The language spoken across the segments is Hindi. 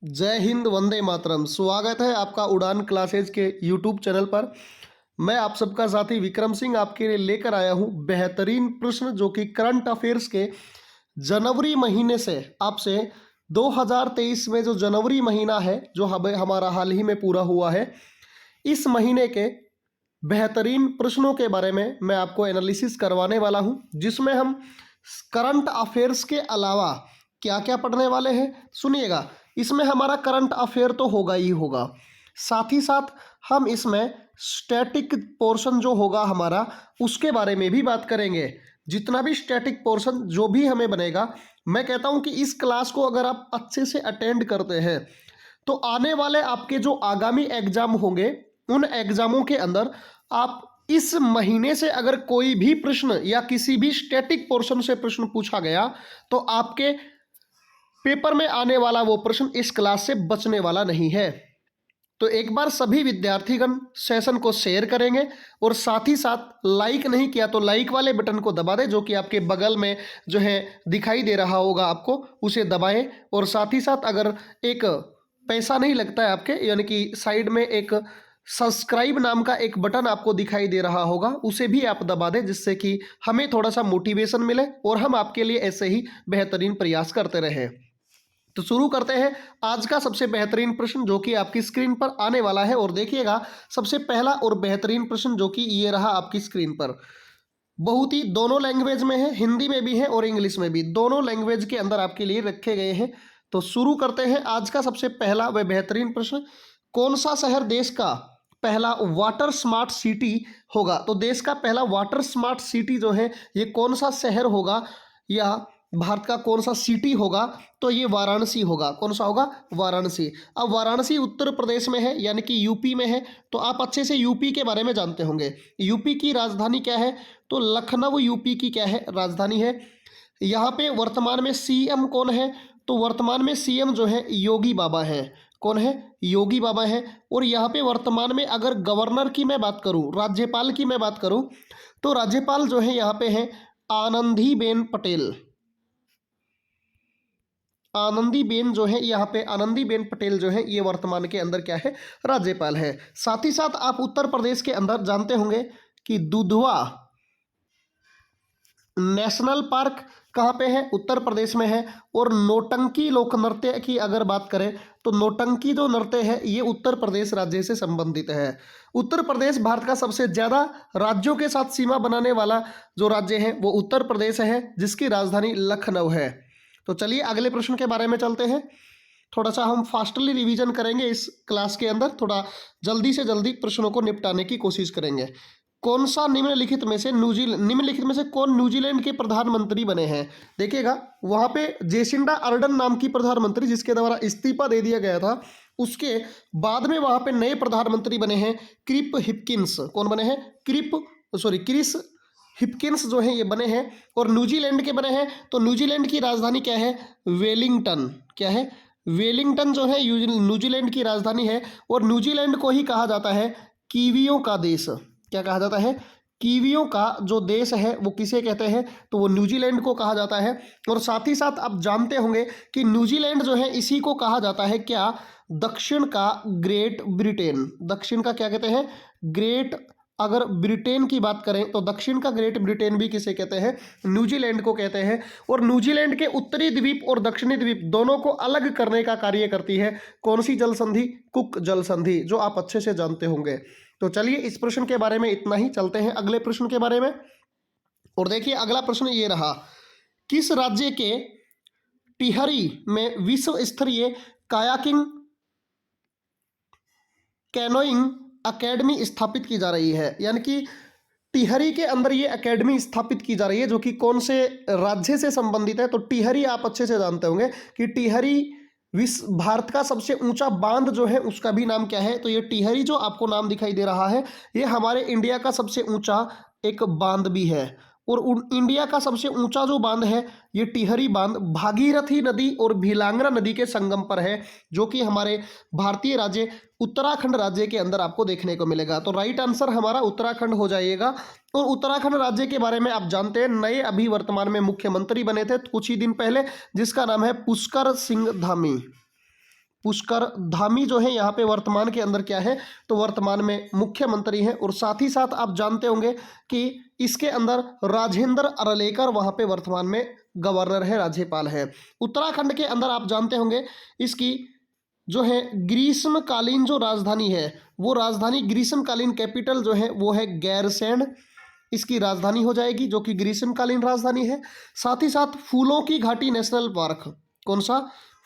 जय हिंद, वंदे मातरम। स्वागत है आपका उड़ान क्लासेज के यूट्यूब चैनल पर। मैं आप सबका साथी विक्रम सिंह आपके लिए लेकर आया हूं बेहतरीन प्रश्न जो कि करंट अफेयर्स के जनवरी महीने से आपसे 2023 में जो जनवरी महीना है जो हमारा हाल ही में पूरा हुआ है, इस महीने के बेहतरीन प्रश्नों के बारे में मैं आपको एनालिसिस करवाने वाला हूं, जिसमें हम करंट अफेयर्स के अलावा क्या क्या पढ़ने वाले हैं सुनिएगा। इसमें हमारा करंट अफेयर तो होगा ही होगा, साथ ही साथ हम इसमें स्टैटिक पोर्शन जो होगा हमारा उसके बारे में भी बात करेंगे। जितना भी स्टैटिक पोर्शन जो भी हमें बनेगा, मैं कहता हूं कि इस क्लास को अगर आप अच्छे से अटेंड करते हैं तो आने वाले आपके जो आगामी एग्जाम होंगे उन एग्जामों के अंदर आप इस महीने से अगर कोई भी प्रश्न या किसी भी स्टैटिक पोर्शन से प्रश्न पूछा गया तो आपके पेपर में आने वाला वो प्रश्न इस क्लास से बचने वाला नहीं है। तो एक बार सभी विद्यार्थीगण सेशन को शेयर करेंगे और साथ ही साथ लाइक नहीं किया तो लाइक वाले बटन को दबा दें, जो कि आपके बगल में जो है दिखाई दे रहा होगा आपको, उसे दबाएं। और साथ ही साथ अगर एक पैसा नहीं लगता है आपके, यानी कि साइड में एक सब्सक्राइब नाम का एक बटन आपको दिखाई दे रहा होगा, उसे भी आप दबा दें, जिससे कि हमें थोड़ा सा मोटिवेशन मिले और हम आपके लिए ऐसे ही बेहतरीन प्रयास करते रहें। तो शुरू करते हैं आज का सबसे बेहतरीन प्रश्न जो कि आपकी स्क्रीन पर आने वाला है। और देखिएगा, सबसे पहला और बेहतरीन प्रश्न जो कि ये रहा आपकी स्क्रीन पर, बहुत ही दोनों लैंग्वेज में है, हिंदी में भी है और इंग्लिश में भी, दोनों लैंग्वेज के अंदर आपके लिए रखे गए हैं। तो शुरू करते हैं आज का सबसे पहला व बेहतरीन प्रश्न। कौन सा शहर देश का पहला वाटर स्मार्ट सिटी होगा? तो देश का पहला वाटर स्मार्ट सिटी जो है ये कौन सा शहर होगा या भारत का कौन सा सिटी होगा? तो ये वाराणसी होगा। कौन सा होगा? वाराणसी। अब वाराणसी उत्तर प्रदेश में है, यानी कि यूपी में है। तो आप अच्छे से यूपी के बारे में जानते होंगे। यूपी की राजधानी क्या है? तो लखनऊ यूपी की क्या है? राजधानी है। यहाँ पे वर्तमान में सीएम कौन है? तो वर्तमान में सीएम जो है योगी बाबा है। कौन है? योगी बाबा है। और यहाँ पे वर्तमान में अगर गवर्नर की मैं बात करूँ, राज्यपाल की मैं बात करूँ, तो राज्यपाल जो है यहाँ पे है आनंदीबेन पटेल। आनंदीबेन जो है यहाँ पे, आनंदीबेन पटेल जो है ये वर्तमान के अंदर क्या है? राज्यपाल है। साथ ही साथ आप उत्तर प्रदेश के अंदर जानते होंगे कि दुधवा नेशनल पार्क कहाँ पे है? उत्तर प्रदेश में है। और नौटंकी लोक नृत्य की अगर बात करें तो नौटंकी जो नृत्य है ये उत्तर प्रदेश राज्य से संबंधित है। उत्तर प्रदेश भारत का सबसे ज़्यादा राज्यों के साथ सीमा बनाने वाला जो राज्य है वो उत्तर प्रदेश है, जिसकी राजधानी लखनऊ है। तो चलिए अगले प्रश्न के बारे में चलते हैं। थोड़ा सा हम फास्टली रिवीजन करेंगे इस क्लास के अंदर, थोड़ा जल्दी से जल्दी प्रश्नों को निपटाने की कोशिश करेंगे। कौन सा निम्नलिखित में से निम्नलिखित में से कौन न्यूजीलैंड के प्रधानमंत्री बने हैं? देखिएगा, वहां पे जेसिंडा अर्डन नाम की प्रधानमंत्री, जिसके द्वारा इस्तीफा दे दिया गया था, उसके बाद में वहां पे नए प्रधानमंत्री बने हैं क्रिप हिपकिंस। कौन बने हैं? क्रिस हिपकिंस जो है ये बने हैं। और न्यूजीलैंड के बने हैं। तो न्यूजीलैंड की राजधानी क्या है? वेलिंगटन। क्या है? वेलिंगटन जो है न्यूजीलैंड की राजधानी है। और न्यूजीलैंड को ही कहा जाता है कीवियों का देश। क्या कहा जाता है? कीवियों का जो देश है वो किसे कहते हैं? तो वो न्यूजीलैंड को कहा जाता है। और साथ ही साथ आप जानते होंगे कि न्यूजीलैंड जो है इसी को कहा जाता है क्या? दक्षिण का ग्रेट ब्रिटेन। दक्षिण का क्या कहते हैं? ग्रेट। अगर ब्रिटेन की बात करें तो दक्षिण का ग्रेट ब्रिटेन भी किसे कहते हैं? न्यूजीलैंड को कहते हैं। और न्यूजीलैंड के उत्तरी द्वीप और दक्षिणी द्वीप दोनों को अलग करने का कार्य करती है कौन सी जल संधि? कुक जल संधि, जो आप अच्छे से जानते होंगे। तो चलिए इस प्रश्न के बारे में इतना ही, चलते हैं अगले प्रश्न के बारे में। और देखिए अगला प्रश्न ये रहा, किस राज्य के टिहरी में विश्व स्तरीय कायाकिंग कैनोइंग अकेडमी स्थापित की जा रही है? यानी कि टिहरी के अंदर ये एकेडमी स्थापित की जा रही है, जो कि कौन से राज्य से संबंधित है? तो टिहरी आप अच्छे से जानते होंगे कि टिहरी विश्व भारत का सबसे ऊंचा बांध जो है उसका भी नाम क्या है? तो ये टिहरी जो आपको नाम दिखाई दे रहा है ये हमारे इंडिया का सबसे ऊंचा एक बांध भी है। और इंडिया का सबसे ऊंचा जो बांध है ये टिहरी बांध भागीरथी नदी और भीलांगरा नदी के संगम पर है, जो कि हमारे भारतीय राज्य उत्तराखंड राज्य के अंदर आपको देखने को मिलेगा। तो राइट आंसर हमारा उत्तराखंड हो जाएगा। और उत्तराखंड राज्य के बारे में आप जानते हैं, नए अभी वर्तमान में मुख्यमंत्री बने थे कुछ ही दिन पहले, जिसका नाम है पुष्कर सिंह धामी। पुष्कर धामी जो है यहाँ पे वर्तमान के अंदर क्या है, तो वर्तमान में मुख्यमंत्री हैं। और साथ ही साथ आप जानते होंगे कि इसके अंदर राजेंद्र अरलेकर वहाँ पे वर्तमान में गवर्नर है, राज्यपाल है। उत्तराखंड के अंदर आप जानते होंगे इसकी जो है ग्रीष्मकालीन जो राजधानी है, वो राजधानी ग्रीष्मकालीन कैपिटल जो है वो है गैरसैंण, इसकी राजधानी हो जाएगी, जो कि ग्रीष्मकालीन राजधानी है। साथ ही साथ फूलों की घाटी नेशनल पार्क, कौन सा,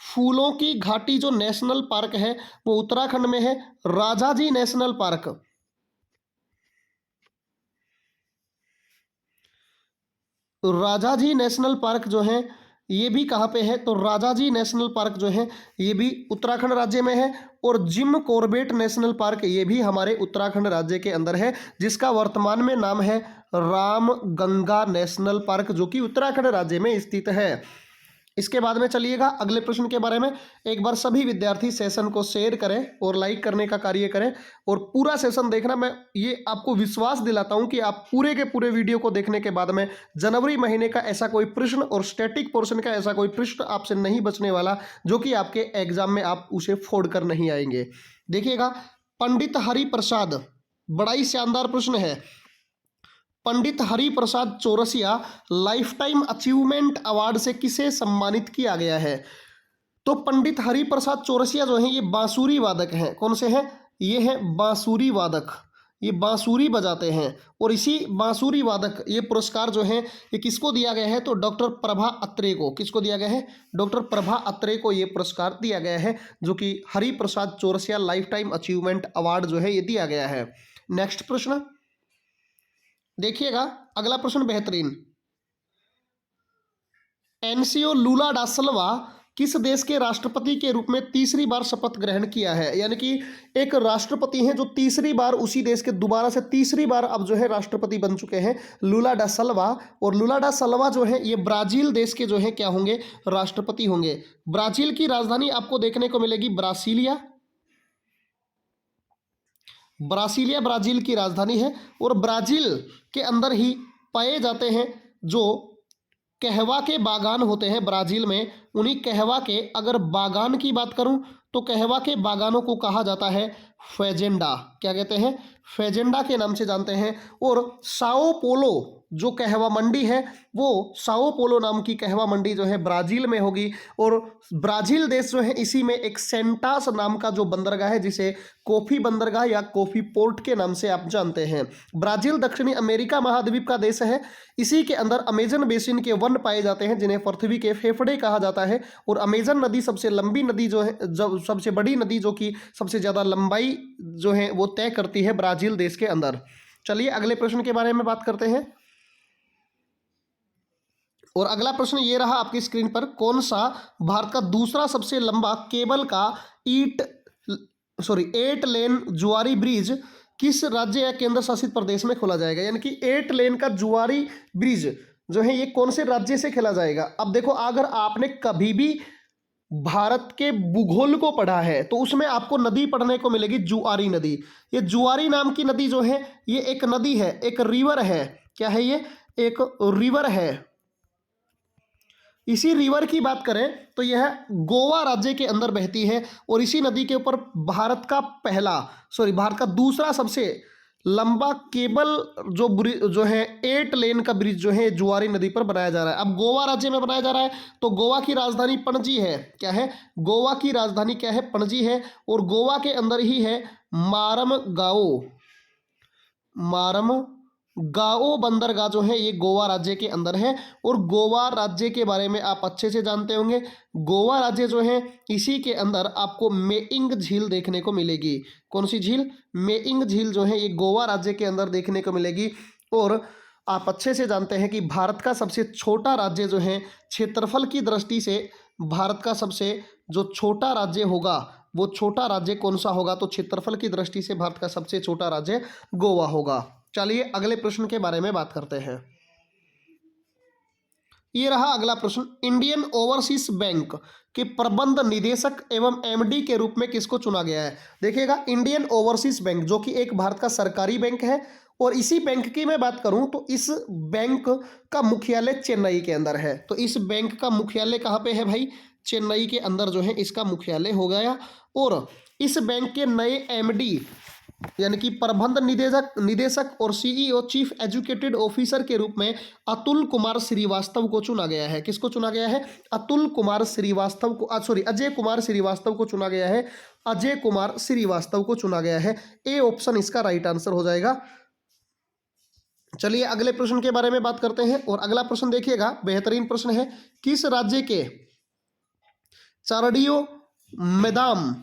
फूलों की घाटी जो नेशनल पार्क है वो उत्तराखंड में है, Rajaji national park. Rajaji national park जो है ये भी कहाँ पे है, तो राजाजी नेशनल पार्क जो है ये भी उत्तराखंड राज्य में है। और जिम कॉर्बेट नेशनल पार्क ये भी हमारे उत्तराखंड राज्य के अंदर है, जिसका वर्तमान में नाम है रामगंगा नेशनल पार्क, जो कि उत्तराखंड राज्य में स्थित है। इसके बाद में चलिएगा अगले प्रश्न के बारे में। एक बार सभी विद्यार्थी सेशन को शेयर करें और लाइक करने का कार्य करें और पूरा सेशन देखना। मैं ये आपको विश्वास दिलाता हूं कि आप पूरे के पूरे वीडियो को देखने के बाद में जनवरी महीने का ऐसा कोई प्रश्न और स्टैटिक पोर्शन का ऐसा कोई प्रश्न आपसे नहीं बचने वाला जो कि आपके एग्जाम में आप उसे फोड़ कर नहीं आएंगे। देखिएगा, पंडित हरिप्रसाद, बड़ा ही शानदार प्रश्न है। Pandit Hariprasad Chaurasia life time achievement award से किसे सम्मानित किया गया है? तो पंडित हरिप्रसाद चौरसिया जो है ये बांसुरी वादक हैं। कौन से हैं? ये हैं बांसुरी वादक, ये बांसुरी बजाते हैं। और इसी बांसुरी वादक ये पुरस्कार जो है ये किसको दिया गया है? तो डॉक्टर प्रभा अत्रे को। किसको दिया गया है? डॉक्टर प्रभा अत्रे को ये पुरस्कार दिया गया है, जो कि Hariprasad Chaurasia life time achievement award जो है ये दिया गया है। नेक्स्ट प्रश्न देखिएगा, अगला प्रश्न बेहतरीन। एनसीओ लूला डा सिल्वा किस देश के राष्ट्रपति के रूप में तीसरी बार शपथ ग्रहण किया है? यानी कि एक राष्ट्रपति हैं जो तीसरी बार उसी देश के दोबारा से तीसरी बार अब जो है राष्ट्रपति बन चुके हैं, लूला डा सिल्वा। और लूला डा सिल्वा जो है ये ब्राजील देश के जो है क्या होंगे? राष्ट्रपति होंगे। ब्राजील की राजधानी आपको देखने को मिलेगी ब्रासीलिया। ब्रासीलिया ब्राजील की राजधानी है। और ब्राजील के अंदर ही पाए जाते हैं जो कहवा के बागान होते हैं ब्राजील में। उन्हीं कहवा के अगर बागान की बात करूं तो कहवा के बागानों को कहा जाता है फेजेंडा। क्या कहते हैं? फेजेंडा के नाम से जानते हैं। और साओ पोलो जो कहवा मंडी है वो साओ पोलो नाम की कहवा मंडी जो है ब्राजील में होगी। और ब्राजील देश जो है इसी में एक सेंटास नाम का जो बंदरगाह है, जिसे कॉफी बंदरगाह या कॉफी पोर्ट के नाम से आप जानते हैं। ब्राजील दक्षिणी अमेरिका महाद्वीप का देश है। इसी के अंदर अमेजन बेसिन के वन पाए जाते हैं, जिन्हें पृथ्वी के फेफड़े कहा जाता है। और अमेजन नदी सबसे लंबी नदी जो है, जब सबसे बड़ी नदी जो कि सबसे ज़्यादा लंबाई जो है वो तय करती है ब्राजील देश के अंदर। चलिए अगले प्रश्न के बारे में बात करते हैं। और अगला प्रश्न ये रहा आपकी स्क्रीन पर, कौन सा भारत का दूसरा सबसे लंबा केबल का 8 लेन जुआरी ब्रिज किस राज्य या केंद्र शासित प्रदेश में खोला जाएगा? यानी कि 8 लेन का जुआरी ब्रिज जो है ये कौन से राज्य से खेला जाएगा? अब देखो, अगर आपने कभी भी भारत के भूगोल को पढ़ा है तो उसमें आपको नदी पढ़ने को मिलेगी जुआरी नदी। ये जुआरी नाम की नदी जो है ये एक नदी है, एक रिवर है। क्या है ये? एक रिवर है। इसी रिवर की बात करें तो यह गोवा राज्य के अंदर बहती है। और इसी नदी के ऊपर भारत का दूसरा सबसे लंबा केबल जो है 8 लेन का ब्रिज जो है जुआरी नदी पर बनाया जा रहा है। अब गोवा राज्य में बनाया जा रहा है तो गोवा की राजधानी पणजी है। क्या है? गोवा की राजधानी क्या है? पणजी है। और गोवा के अंदर ही है मारम गाओ बंदरगाह जो है ये गोवा राज्य के अंदर है। और गोवा राज्य के बारे में आप अच्छे से जानते होंगे। गोवा राज्य जो है इसी के अंदर आपको मेइंग झील देखने को मिलेगी। कौन सी झील? मेइंग झील जो है ये गोवा राज्य के अंदर देखने को मिलेगी। और आप अच्छे से जानते हैं कि भारत का सबसे छोटा राज्य जो है क्षेत्रफल की दृष्टि से भारत का सबसे जो छोटा राज्य होगा वो छोटा राज्य कौन सा होगा? तो क्षेत्रफल की दृष्टि से भारत का सबसे छोटा राज्य गोवा होगा। चलिए अगले प्रश्न के बारे में बात करते हैं। ये रहा अगला प्रश्न, इंडियन ओवरसीज बैंक के प्रबंध निदेशक एवं एमडी के रूप में किसको चुना गया है? देखिएगा, इंडियन ओवरसीज बैंक जो कि एक भारत का सरकारी बैंक है। और इसी बैंक की मैं बात करूं तो इस बैंक का मुख्यालय चेन्नई के अंदर है। तो इस बैंक का मुख्यालय कहाँ पे है भाई? चेन्नई के अंदर जो है इसका मुख्यालय हो गया। और इस बैंक के नए एमडी यानी कि प्रबंध निदेशक और सीईओ चीफ एजुकेटेड ऑफिसर के रूप में अतुल कुमार श्रीवास्तव को चुना गया है। किसको चुना गया है? अतुल कुमार श्रीवास्तव को, अजय कुमार श्रीवास्तव को चुना गया है। अजय कुमार श्रीवास्तव को चुना गया है। ए ऑप्शन इसका राइट आंसर हो जाएगा। चलिए अगले प्रश्न के बारे में बात करते हैं। और अगला प्रश्न देखिएगा, बेहतरीन प्रश्न है। किस राज्य के चारडियो मैदाम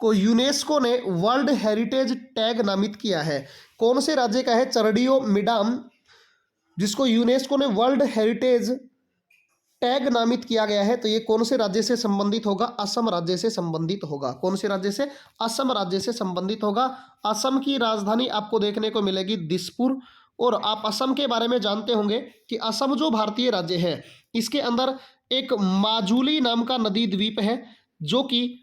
को यूनेस्को ने वर्ल्ड हेरिटेज टैग नामित किया है? कौन से राज्य का है चरडियो मैदाम जिसको यूनेस्को ने वर्ल्ड हेरिटेज टैग नामित किया गया है? तो ये कौन से राज्य से संबंधित होगा? असम राज्य से संबंधित होगा। कौन से राज्य से? असम राज्य से संबंधित होगा। असम की राजधानी आपको देखने को मिलेगी दिसपुर। और आप असम के बारे में जानते होंगे कि असम जो भारतीय राज्य है इसके अंदर एक माजुली नाम का नदी द्वीप है, जो कि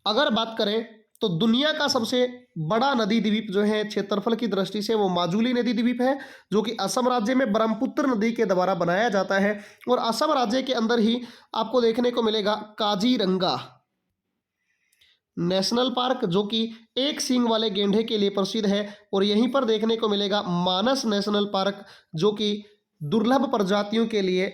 अगर बात करें तो दुनिया का सबसे बड़ा नदी द्वीप जो है क्षेत्रफल की दृष्टि से वो माजुली नदी द्वीप है, जो कि असम राज्य में ब्रह्मपुत्र नदी के द्वारा बनाया जाता है। और असम राज्य के अंदर ही आपको देखने को मिलेगा काजीरंगा नेशनल पार्क, जो कि एक सींग वाले गेंडे के लिए प्रसिद्ध है। और यहीं पर देखने को मिलेगा मानस नेशनल पार्क, जो कि दुर्लभ प्रजातियों के लिए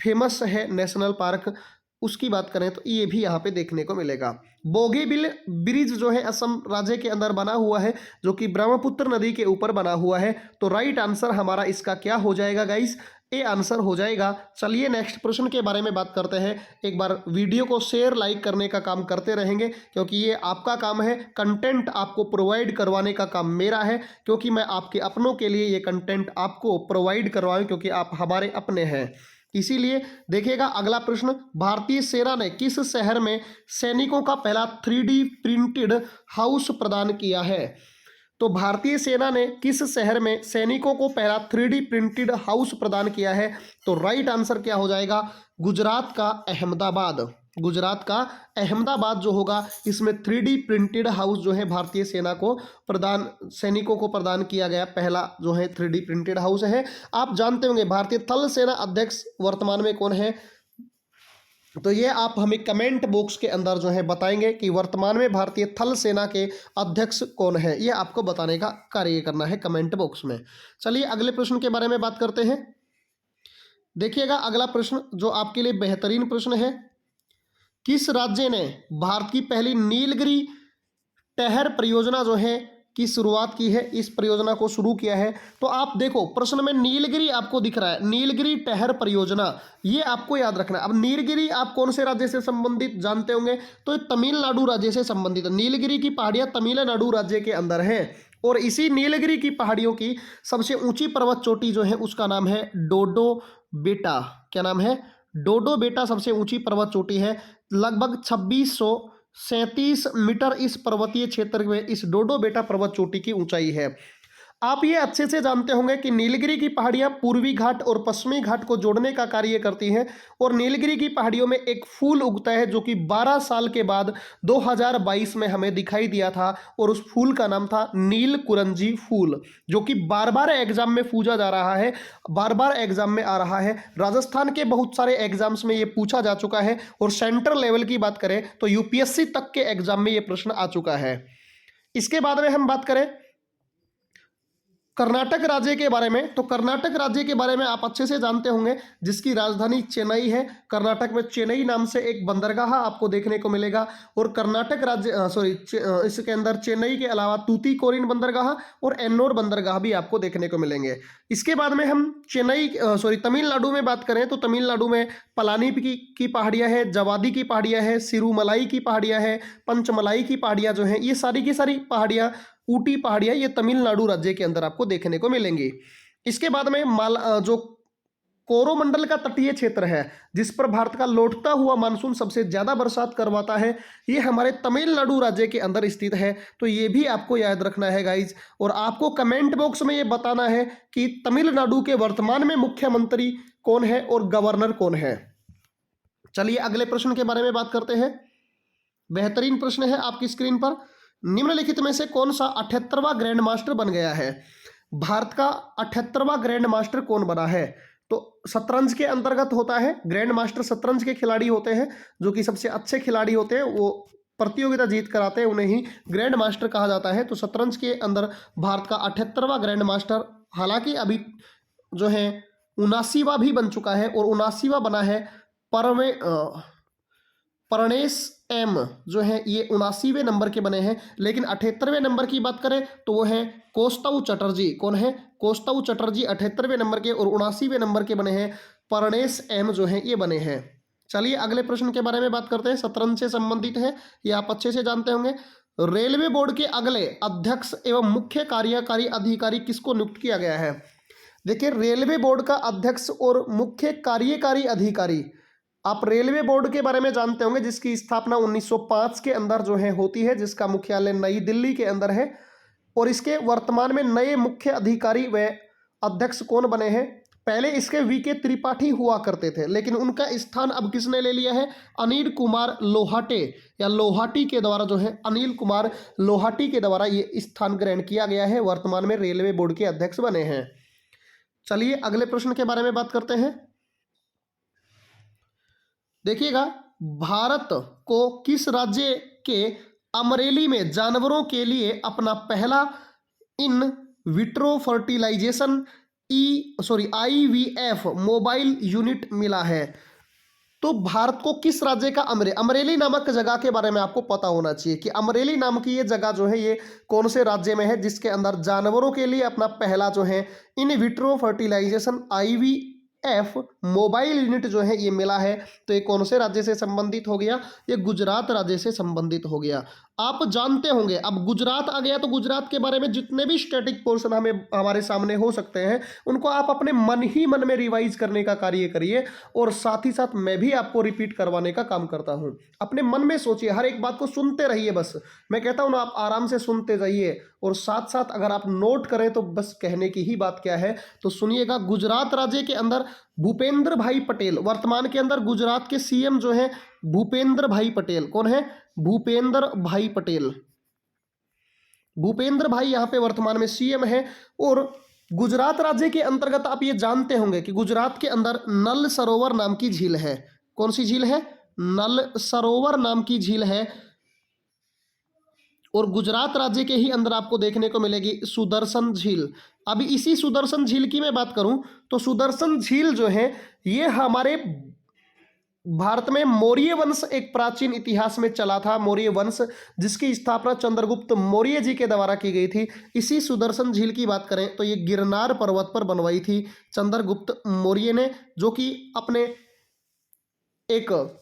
फेमस है नेशनल पार्क। उसकी बात करें तो ये भी यहाँ पे देखने को मिलेगा। बोगीबिल ब्रिज जो है असम राज्य के अंदर बना हुआ है, जो कि ब्रह्मपुत्र नदी के ऊपर बना हुआ है। तो राइट आंसर हमारा इसका क्या हो जाएगा गाइस? ए आंसर हो जाएगा। चलिए नेक्स्ट प्रश्न के बारे में बात करते हैं। एक बार वीडियो को शेयर लाइक करने का काम करते रहेंगे, क्योंकि ये आपका काम है। कंटेंट आपको प्रोवाइड करवाने का काम मेरा है, क्योंकि मैं आपके अपनों के लिए ये कंटेंट आपको प्रोवाइड करवाऊं, क्योंकि आप हमारे अपने हैं। इसीलिए देखिएगा अगला प्रश्न, भारतीय सेना ने किस शहर में सैनिकों का पहला 3D प्रिंटेड हाउस प्रदान किया है? तो भारतीय सेना ने किस शहर में सैनिकों को पहला 3D प्रिंटेड हाउस प्रदान किया है? तो राइट आंसर क्या हो जाएगा? गुजरात का अहमदाबाद। गुजरात का अहमदाबाद जो होगा, इसमें 3D प्रिंटेड हाउस जो है भारतीय सेना को सैनिकों को प्रदान किया गया पहला जो है 3D प्रिंटेड हाउस है। आप जानते होंगे भारतीय थल सेना अध्यक्ष वर्तमान में कौन है? तो ये आप हमें कमेंट बॉक्स के अंदर जो है बताएंगे कि वर्तमान में भारतीय थल सेना के अध्यक्ष कौन है। ये आपको बताने का कार्य करना है कमेंट बॉक्स में। चलिए अगले प्रश्न के बारे में बात करते हैं। देखिएगा अगला प्रश्न जो आपके लिए बेहतरीन प्रश्न है। किस राज्य ने भारत की पहली नीलगिरी टहर परियोजना जो है की शुरुआत की है? इस परियोजना को शुरू किया है। तो आप देखो प्रश्न में नीलगिरी आपको दिख रहा है, नीलगिरी टहर परियोजना, ये आपको याद रखना है। अब नीलगिरी आप कौन से राज्य से संबंधित जानते होंगे? तो तमिलनाडु राज्य से संबंधित। नीलगिरी की पहाड़ियां तमिलनाडु राज्य के अंदर है। और इसी नीलगिरी की पहाड़ियों की सबसे ऊंची पर्वत चोटी जो है उसका नाम है डोडो बेटा। क्या नाम है? डोडो बेटा सबसे ऊंची पर्वत चोटी है। लगभग 2637 मीटर इस पर्वतीय क्षेत्र में इस डोडो बेटा पर्वत चोटी की ऊंचाई है। आप ये अच्छे से जानते होंगे कि नीलगिरी की पहाड़ियां पूर्वी घाट और पश्चिमी घाट को जोड़ने का कार्य करती हैं। और नीलगिरी की पहाड़ियों में एक फूल उगता है जो कि 12 साल के बाद 2022 में हमें दिखाई दिया था, और उस फूल का नाम था नील कुरंजी फूल, जो कि बार बार एग्जाम में पूछा जा रहा है, बार बार एग्जाम में आ रहा है। राजस्थान के बहुत सारे एग्जाम्स में ये पूछा जा चुका है, और सेंट्रल लेवल की बात करें तो यूपीएससी तक के एग्जाम में ये प्रश्न आ चुका है। इसके बाद में हम बात करें कर्नाटक राज्य के बारे में, तो कर्नाटक राज्य के बारे में आप अच्छे से जानते होंगे, जिसकी राजधानी चेन्नई है। कर्नाटक में चेन्नई नाम से एक बंदरगाह आपको देखने को मिलेगा। और कर्नाटक राज्य इसके अंदर चेन्नई के अलावा तूतीकोरिन बंदरगाह और एन्नोर बंदरगाह भी आपको देखने को मिलेंगे। इसके बाद में हम तमिलनाडु में बात करें तो तमिलनाडु में पलानी की पहाड़ियाँ हैं, जवादी की पहाड़ियाँ हैं, सिरुमलाई की पहाड़ियाँ हैं, पंचमलाई की पहाड़ियाँ जो हैं, ये सारी की सारी पहाड़ियाँ, ऊटी पहाड़ियाँ, ये तमिलनाडु राज्य के अंदर आपको देखने को मिलेंगी। इसके बाद में जो कोरोमंडल का तटीय क्षेत्र है, जिस पर भारत का लौटता हुआ मानसून सबसे ज्यादा बरसात करवाता है, ये हमारे तमिलनाडु राज्य के अंदर स्थित है। तो ये भी आपको याद रखना है गाइज। और आपको कमेंट बॉक्स में ये बताना है कि तमिलनाडु के वर्तमान में मुख्यमंत्री कौन है और गवर्नर कौन है। चलिए अगले प्रश्न के बारे में बात करते हैं। बेहतरीन प्रश्न है आपकी स्क्रीन पर। निम्नलिखित में से कौन सा 78वां ग्रैंड मास्टर बन गया है? भारत का 78वां ग्रैंड मास्टर कौन बना है? तो शतरंज के अंतर्गत होता है। ग्रैंड मास्टर शतरंज के खिलाड़ी होते हैं, जो कि सबसे अच्छे खिलाड़ी होते हैं, वो प्रतियोगिता जीत कर आते हैं, उन्हें ही ग्रैंड मास्टर कहा जाता है। तो शतरंज के अंदर भारत का 78वां ग्रैंड मास्टर, हालांकि अभी जो है 79वां भी बन चुका है, और 79वां बना है प्रणेश एम, जो है ये 79वें नंबर के बने हैं। लेकिन 78वें नंबर की बात करें तो वो है कौस्तव चटर्जी। कौन है? कौस्तव चटर्जी 78वें नंबर के, और 79वें नंबर के बने हैं प्रणेश एम, जो है ये बने हैं। चलिए अगले प्रश्न के बारे में बात करते हैं, शतरंज से संबंधित है, ये आप अच्छे से जानते होंगे। रेलवे बोर्ड के अगले अध्यक्ष एवं मुख्य कार्यकारी अधिकारी किसको नियुक्त किया गया है? देखिए, रेलवे बोर्ड का अध्यक्ष और मुख्य कार्यकारी अधिकारी, आप रेलवे बोर्ड के बारे में जानते होंगे, जिसकी स्थापना 1905 के अंदर जो है होती है, जिसका मुख्यालय नई दिल्ली के अंदर है। और इसके वर्तमान में नए मुख्य अधिकारी व अध्यक्ष कौन बने हैं? पहले इसके वीके त्रिपाठी हुआ करते थे, लेकिन उनका स्थान अब किसने ले लिया है? अनिल कुमार लोहाटे या लोहाटी के द्वारा, जो है अनिल कुमार लोहाटी के द्वारा ये स्थान ग्रहण किया गया है। वर्तमान में रेलवे बोर्ड के अध्यक्ष बने हैं। चलिए अगले प्रश्न के बारे में बात करते हैं। देखिएगा, भारत को किस राज्य के अमरेली में जानवरों के लिए अपना पहला in vitro fertilisation IVF mobile unit मिला है? तो भारत को किस राज्य का अमरेली नामक जगह के बारे में आपको पता होना चाहिए कि अमरेली नाम की ये जगह जो है ये कौन से राज्य में है, जिसके अंदर जानवरों के लिए अपना पहला जो है in vitro fertilisation IVF mobile unit जो है ये मिला है। तो ये कौन से राज्य से संबंधित हो गया? ये गुजरात राज्य से संबंधित हो गया। आप जानते होंगे, अब गुजरात आ गया तो गुजरात के बारे में जितने भी स्टैटिक पोर्शन हमारे सामने हो सकते हैं, उनको आप अपने मन ही मन में रिवाइज करने का कार्य करिए, और साथ ही साथ मैं भी आपको रिपीट करवाने का काम करता हूं। अपने मन में सोचिए, हर एक बात को सुनते रहिए, बस मैं कहता हूं ना, आप आराम से सुनते जाइए, और साथ साथ अगर आप नोट करें तो बस कहने की ही बात क्या है। तो सुनिएगा, गुजरात राज्य के अंदर भूपेंद्र भाई पटेल, वर्तमान के अंदर गुजरात के CM जो है भूपेंद्र भाई पटेल। कौन है? भूपेंद्र भाई पटेल। भूपेंद्र भाई यहाँ पे वर्तमान में CM है। और गुजरात राज्य के अंतर्गत आप ये जानते होंगे कि गुजरात के अंदर नल सरोवर नाम की झील है। कौन सी झील है? नल सरोवर नाम की झील है। और गुजरात राज्य के ही अंदर आपको देखने को मिलेगी सुदर्शन झील। अभी इसी सुदर्शन झील की मैं बात करूं तो सुदर्शन झील जो है ये हमारे भारत में मौर्य वंश एक प्राचीन इतिहास में चला था, मौर्य वंश, जिसकी स्थापना चंद्रगुप्त मौर्य जी के द्वारा की गई थी। इसी सुदर्शन झील की बात करें तो ये गिरनार पर्वत पर बनवाई थी चंद्रगुप्त मौर्य ने, जो कि अपने एक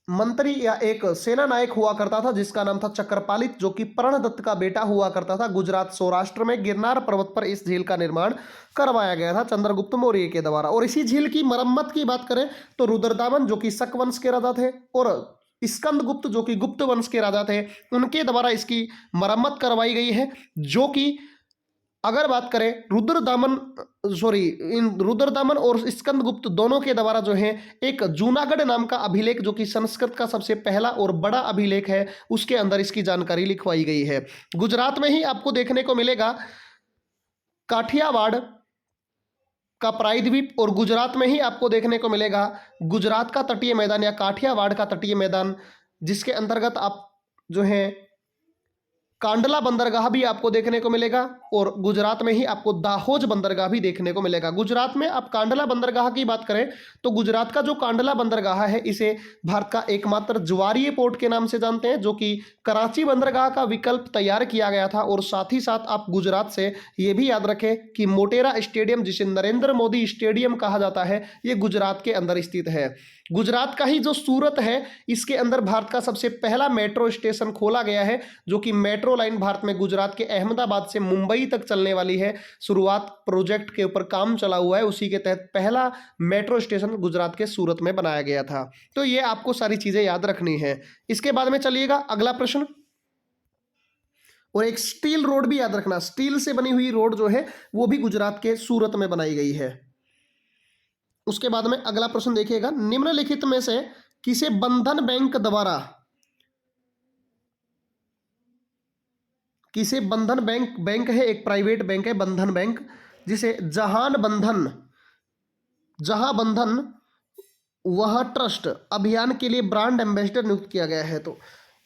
मंत्री या एक सेना नायक हुआ करता था जिसका नाम था चक्रपालित, जो कि प्रणदत्त का बेटा हुआ करता था। गुजरात सौराष्ट्र में गिरनार पर्वत पर इस झील का निर्माण करवाया गया था चंद्रगुप्त मौर्य के द्वारा। और इसी झील की मरम्मत की बात करें तो रुद्रदामन, जो कि शक वंश के राजा थे, और स्कंदगुप्त, जो कि गुप्त वंश के राजा थे, उनके द्वारा इसकी मरम्मत करवाई गई है। जो कि अगर बात करें रुद्रदामन और स्कंदगुप्त दोनों के द्वारा जो है एक जूनागढ़ नाम का अभिलेख, जो कि संस्कृत का सबसे पहला और बड़ा अभिलेख है, उसके अंदर इसकी जानकारी लिखवाई गई है। गुजरात में ही आपको देखने को मिलेगा काठियावाड़ का प्रायद्वीप, और गुजरात में ही आपको देखने को मिलेगा गुजरात का तटीय मैदान या काठियावाड़ का तटीय मैदान, जिसके अंतर्गत आप जो है कांडला बंदरगाह भी आपको देखने को मिलेगा, और गुजरात में ही आपको दाहोज बंदरगाह भी देखने को मिलेगा। गुजरात में आप कांडला बंदरगाह की बात करें तो गुजरात का जो कांडला बंदरगाह है इसे भारत का एकमात्र ज्वारीय पोर्ट के नाम से जानते हैं, जो कि कराची बंदरगाह का विकल्प तैयार किया गया था। और साथ ही साथ आप गुजरात से ये भी याद रखें कि मोटेरा स्टेडियम, जिसे नरेंद्र मोदी स्टेडियम कहा जाता है, ये गुजरात के अंदर स्थित है। गुजरात का ही जो सूरत है, इसके अंदर भारत का सबसे पहला मेट्रो स्टेशन खोला गया है, जो कि मेट्रो लाइन भारत में गुजरात के अहमदाबाद से मुंबई तक चलने वाली है। शुरुआत प्रोजेक्ट के ऊपर काम चला हुआ है, उसी के तहत पहला मेट्रो स्टेशन गुजरात के सूरत में बनाया गया था। तो ये आपको सारी चीजें याद रखनी है। इसके बाद में चलिएगा अगला प्रश्न, और एक स्टील रोड भी याद रखना। स्टील से बनी हुई रोड जो है वो भी गुजरात के सूरत में बनाई गई है। उसके बाद में अगला प्रश्न देखिएगा, निम्नलिखित में से किसे बंधन बैंक द्वारा, किसे बंधन बैंक है एक प्राइवेट बैंक है बंधन बैंक, जिसे जहान बंधन जहां बंधन वह ट्रस्ट अभियान के लिए ब्रांड एम्बेसडर नियुक्त किया गया है। तो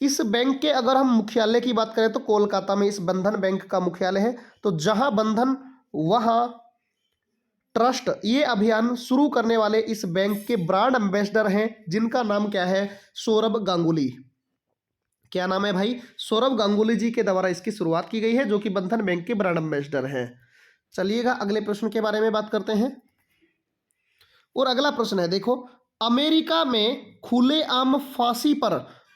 इस बैंक के अगर हम मुख्यालय की बात करें तो कोलकाता में इस बंधन बैंक का मुख्यालय है। तो जहां बंधन वहां ट्रस्ट, ये अभियान शुरू करने वाले इस बैंक के ब्रांड एम्बेसडर हैं, जिनका नाम क्या है? सौरभ गांगुली। क्या नाम है भाई? सौरभ गांगुली जी के द्वारा इसकी शुरुआत की गई है, जो कि बंधन बैंक के ब्रांड एम्बेसडर हैं। चलिएगा अगले प्रश्न के बारे में बात करते हैं। और अगला प्रश्न है, देखो, अमेरिका में खुलेआम फांसी पर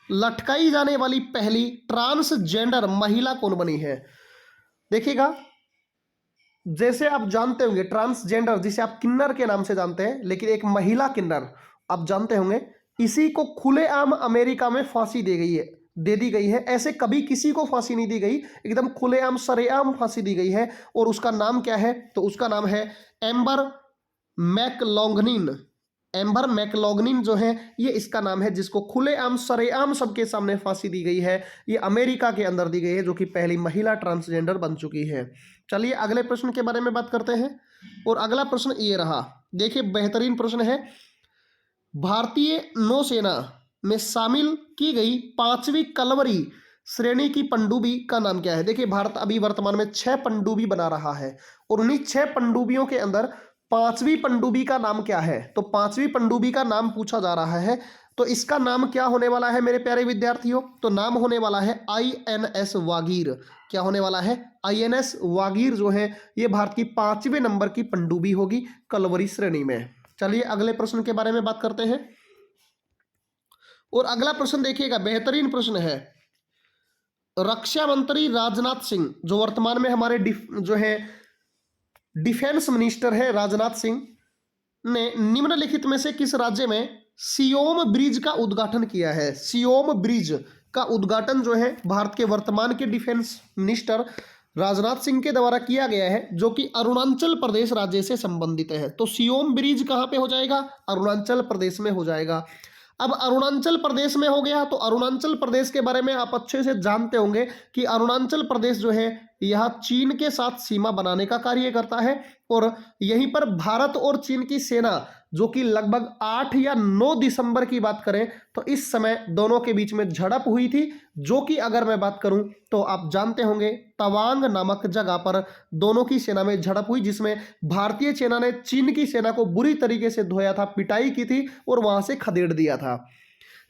लटकाई जाने वाली पहली ट्रांसजेंडर महिला कौन बनी है? देखिएगा, जैसे आप जानते होंगे ट्रांसजेंडर, जिसे आप किन्नर के नाम से जानते हैं, लेकिन एक महिला किन्नर आप जानते होंगे, इसी को खुलेआम अमेरिका में फांसी दे दी गई है। ऐसे कभी किसी को फांसी नहीं दी गई, एकदम खुलेआम सरेआम फांसी दी गई है। और उसका नाम क्या है? तो उसका नाम है एम्बर मैकलॉगनिन। एम्बर मैकलॉगनिन जो है, ये इसका नाम है, जिसको खुलेआम सरेआम सबके सामने फांसी दी गई है। ये अमेरिका के अंदर दी गई है, जो कि पहली महिला ट्रांसजेंडर बन चुकी है। चलिए अगले प्रश्न के बारे में बात करते हैं। और अगला प्रश्न ये रहा, देखिए बेहतरीन प्रश्न है। भारतीय नौसेना में शामिल की गई 5वीं कलवरी श्रेणी की पनडुब्बी का नाम क्या है? देखिए भारत अभी वर्तमान में 6 पनडुब्बी बना रहा है, और उन्हीं 6 पनडुब्बियों के अंदर 5वीं पनडुब्बी का नाम क्या है? तो 5वीं पनडुब्बी का नाम पूछा जा रहा है। तो इसका नाम क्या होने वाला है मेरे प्यारे विद्यार्थियों? तो नाम होने वाला है INS वागीर। क्या होने वाला है? INS वागीर जो है, ये भारत की 5वें नंबर की पनडुब्बी होगी कलवरी श्रेणी में। चलिए अगले प्रश्न के बारे में बात करते हैं। और अगला प्रश्न देखिएगा, बेहतरीन प्रश्न है। रक्षा मंत्री राजनाथ सिंह, जो वर्तमान में हमारे डिफेंस मिनिस्टर है, राजनाथ सिंह ने निम्नलिखित में से किस राज्य में सियोम ब्रिज का उद्घाटन किया है? सियोम ब्रिज का उद्घाटन जो है भारत के वर्तमान के डिफेंस मिनिस्टर राजनाथ सिंह के द्वारा किया गया है, जो कि अरुणाचल प्रदेश राज्य से संबंधित है। तो सियोम ब्रिज कहाँ पे हो जाएगा? अरुणाचल प्रदेश में हो जाएगा। अब अरुणाचल प्रदेश में हो गया, तो अरुणाचल प्रदेश के बारे में आप अच्छे से जानते होंगे कि अरुणाचल प्रदेश जो है, यह चीन के साथ सीमा बनाने का कार्य करता है। और यहीं पर भारत और चीन की सेना, जो कि लगभग 8 या 9 दिसंबर की बात करें तो इस समय दोनों के बीच में झड़प हुई थी, जो कि अगर मैं बात करूं तो आप जानते होंगे तवांग नामक जगह पर दोनों की सेना में झड़प हुई, जिसमें भारतीय सेना ने चीन की सेना को बुरी तरीके से धोया था, पिटाई की थी और वहां से खदेड़ दिया था।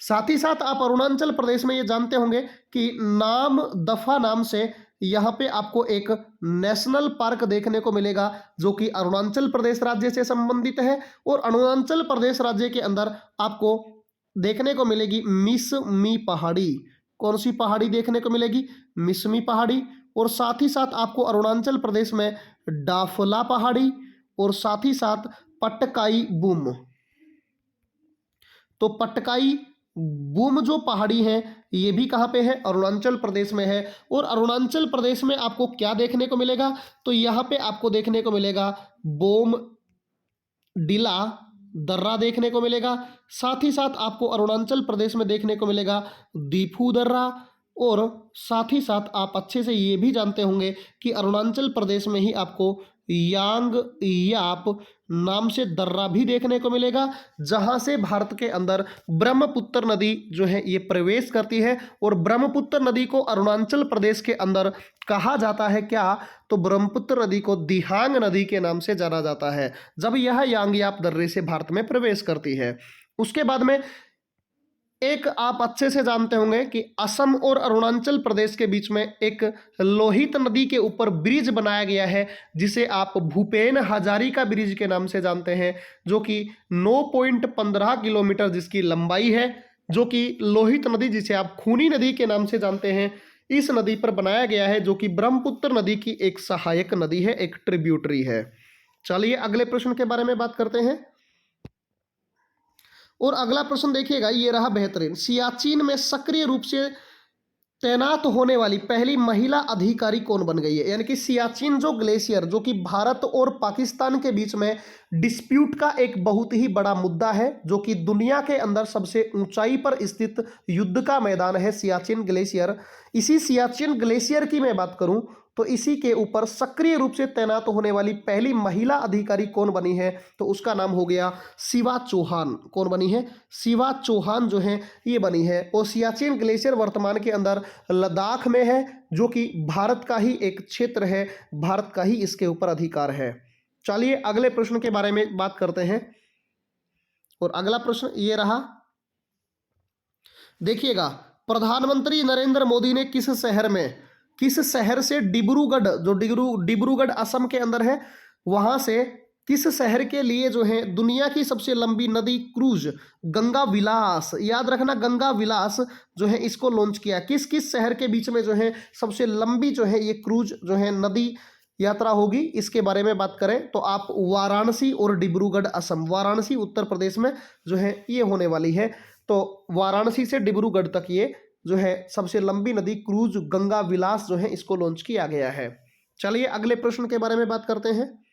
साथ ही साथ आप अरुणाचल प्रदेश में ये जानते होंगे कि नाम दफा नाम से यहाँ पे आपको एक नेशनल पार्क देखने को मिलेगा, जो कि अरुणाचल प्रदेश राज्य से संबंधित है। और अरुणाचल प्रदेश राज्य के अंदर आपको देखने को मिलेगी मिसमी पहाड़ी। कौन सी पहाड़ी देखने को मिलेगी? मिसमी पहाड़ी। और साथ ही साथ आपको अरुणाचल प्रदेश में डाफला पहाड़ी और साथ ही साथ पटकाई बूम। तो पटकाई बूम जो पहाड़ी है, ये भी कहाँ पे है? अरुणाचल प्रदेश में है। और अरुणाचल प्रदेश में आपको क्या देखने को मिलेगा? तो यहाँ पे आपको देखने को मिलेगा बोम डिला दर्रा देखने को मिलेगा। साथ ही साथ आपको अरुणाचल प्रदेश में देखने को मिलेगा दीफू दर्रा। और साथ ही साथ आप अच्छे से ये भी जानते होंगे कि अरुणाचल प्रदेश में ही आपको यांग याप नाम से दर्रा भी देखने को मिलेगा, जहां से भारत के अंदर ब्रह्मपुत्र नदी जो है ये प्रवेश करती है। और ब्रह्मपुत्र नदी को अरुणाचल प्रदेश के अंदर कहा जाता है क्या? तो ब्रह्मपुत्र नदी को दिहांग नदी के नाम से जाना जाता है, जब यह यांगयाप दर्रे से भारत में प्रवेश करती है। उसके बाद में एक आप अच्छे से जानते होंगे कि असम और अरुणाचल प्रदेश के बीच में एक लोहित नदी के ऊपर ब्रिज बनाया गया है, जिसे आप भूपेन हजारिका ब्रिज के नाम से जानते हैं, जो कि 9.15 किलोमीटर जिसकी लंबाई है, जो कि लोहित नदी, जिसे आप खूनी नदी के नाम से जानते हैं, इस नदी पर बनाया गया है, जो कि ब्रह्मपुत्र नदी की एक सहायक नदी है, एक ट्रिब्यूटरी है। चलिए अगले प्रश्न के बारे में बात करते हैं। और अगला प्रश्न देखिएगा, ये रहा बेहतरीन। सियाचिन में सक्रिय रूप से तैनात होने वाली पहली महिला अधिकारी कौन बन गई है? यानी कि सियाचिन जो ग्लेशियर, जो कि भारत और पाकिस्तान के बीच में डिस्प्यूट का एक बहुत ही बड़ा मुद्दा है, जो कि दुनिया के अंदर सबसे ऊंचाई पर स्थित युद्ध का मैदान है सियाचिन ग्लेशियर। इसी सियाचिन ग्लेशियर की मैं बात करूं तो इसी के ऊपर सक्रिय रूप से तैनात होने वाली पहली महिला अधिकारी कौन बनी है? तो उसका नाम हो गया शिवा चौहान। कौन बनी है? शिवा चौहान जो है ये बनी है। और सियाचिन ग्लेशियर वर्तमान के अंदर लद्दाख में है, जो कि भारत का ही एक क्षेत्र है, भारत का ही इसके ऊपर अधिकार है। चलिए अगले प्रश्न के बारे में बात करते हैं। और अगला प्रश्न ये रहा, देखिएगा, प्रधानमंत्री नरेंद्र मोदी ने किस शहर से डिब्रूगढ़, जो डिब्रूगढ़ असम के अंदर है, वहां से किस शहर के लिए जो है दुनिया की सबसे लंबी नदी क्रूज गंगा विलास, याद रखना गंगा विलास जो है इसको लॉन्च किया? किस किस शहर के बीच में जो है सबसे लंबी जो है ये क्रूज जो है नदी यात्रा होगी, इसके बारे में बात करें तो आप वाराणसी और डिब्रूगढ़ असम, वाराणसी उत्तर प्रदेश में जो है ये होने वाली है। तो वाराणसी से डिब्रूगढ़ तक ये जो है सबसे लंबी नदी क्रूज गंगा विलास जो है इसको लॉन्च किया गया है। चलिए अगले प्रश्न के बारे में बात करते हैं।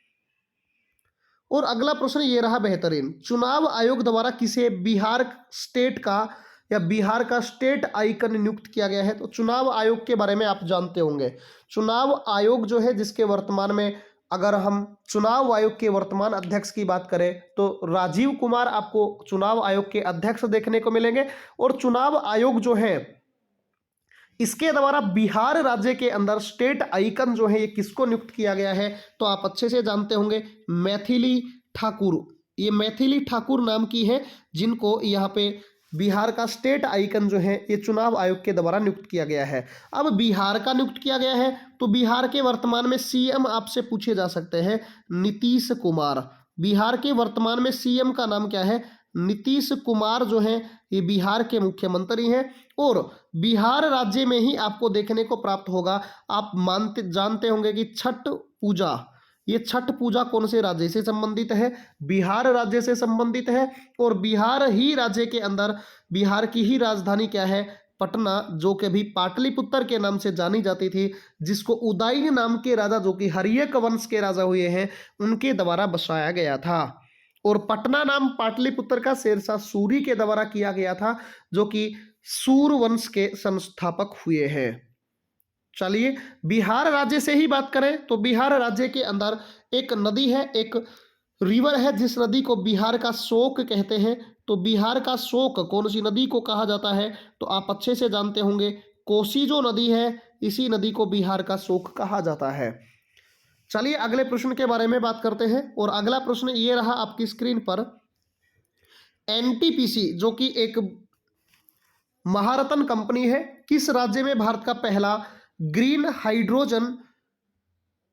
और अगला प्रश्न ये रहा बेहतरीन, चुनाव आयोग द्वारा किसे बिहार स्टेट का या बिहार का स्टेट आइकन नियुक्त किया गया है? तो चुनाव आयोग के बारे में आप जानते होंगे। चुनाव आयोग जो है जिसके वर्तमान में, अगर हम चुनाव आयोग के वर्तमान अध्यक्ष की बात करें तो राजीव कुमार आपको चुनाव आयोग के अध्यक्ष देखने को मिलेंगे। और चुनाव आयोग जो है इसके द्वारा बिहार राज्य के अंदर स्टेट आइकन जो है ये किसको नियुक्त किया गया है? तो आप अच्छे से जानते होंगे, मैथिली ठाकुर। ये मैथिली ठाकुर नाम की है जिनको यहाँ पे बिहार का स्टेट आइकन जो है ये चुनाव आयोग के द्वारा नियुक्त किया गया है। अब बिहार का नियुक्त किया गया है तो बिहार के वर्तमान में सीएम आपसे पूछे जा सकते हैं, नीतीश कुमार। बिहार के वर्तमान में सीएम का नाम क्या है? नीतीश कुमार जो है ये बिहार के मुख्यमंत्री हैं। और बिहार राज्य में ही आपको देखने को प्राप्त होगा, आप जानते होंगे कि छठ पूजा, ये छठ पूजा कौन से राज्य से संबंधित है? बिहार राज्य से संबंधित है। और बिहार ही राज्य के अंदर बिहार की ही राजधानी क्या है? पटना, जो कि भी पाटलिपुत्र के नाम से जानी जाती थी, जिसको उदयन नाम के राजा, जो कि हर्यक वंश के राजा हुए हैं, उनके द्वारा बसाया गया था। और पटना नाम पाटलिपुत्र का शेरशाह सूरी के द्वारा किया गया था, जो कि सूर वंश के संस्थापक हुए हैं। चलिए बिहार राज्य से ही बात करें तो बिहार राज्य के अंदर एक नदी है, एक रिवर है, जिस नदी को बिहार का शोक कहते हैं। तो बिहार का शोक कौन सी नदी को कहा जाता है? तो आप अच्छे से जानते होंगे, कोसी जो नदी है इसी नदी को बिहार का शोक कहा जाता है। चलिए अगले प्रश्न के बारे में बात करते हैं। और अगला प्रश्न ये रहा आपकी स्क्रीन पर, एनटीपीसी जो कि एक महारत्न कंपनी है, किस राज्य में भारत का पहला ग्रीन हाइड्रोजन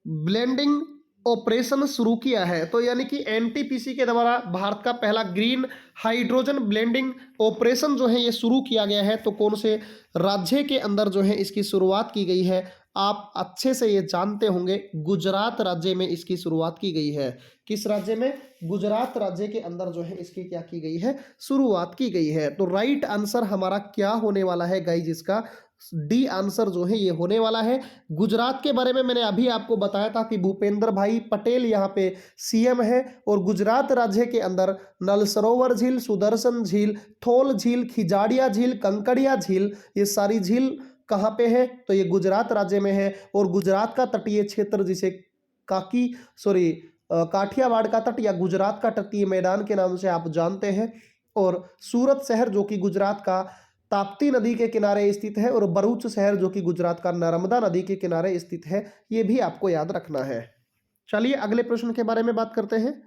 ब्लेंडिंग ऑपरेशन शुरू किया है? तो यानी कि एनटीपीसी के द्वारा भारत का पहला ग्रीन हाइड्रोजन ब्लेंडिंग ऑपरेशन जो है ये शुरू किया गया है। तो कौन से राज्य के अंदर जो है इसकी शुरुआत की गई है? आप अच्छे से ये जानते होंगे, गुजरात राज्य में इसकी शुरुआत की गई है। किस राज्य में? गुजरात राज्य के अंदर जो है इसकी क्या की गई है? शुरुआत की गई है। तो राइट आंसर हमारा क्या होने वाला है गाइज? इसका डी आंसर जो है ये होने वाला है। गुजरात के बारे में मैंने अभी आपको बताया था कि भूपेंद्र भाई पटेल यहाँ पे सीएम है। और गुजरात राज्य के अंदर नल सरोवर झील, सुदर्शन झील, थोल झील, खिजाड़िया झील, कंकड़िया झील, ये सारी झील कहाँ पे है? तो ये गुजरात राज्य में है। और गुजरात का तटीय क्षेत्र जिसे काठियावाड़ का तट या गुजरात का तटीय मैदान के नाम से आप जानते हैं। और सूरत शहर जो कि गुजरात का ताप्ती नदी के किनारे स्थित है। और भरूच शहर जो कि गुजरात का नर्मदा नदी के किनारे स्थित है। ये भी आपको याद रखना है। चलिए अगले प्रश्न के बारे में बात करते हैं।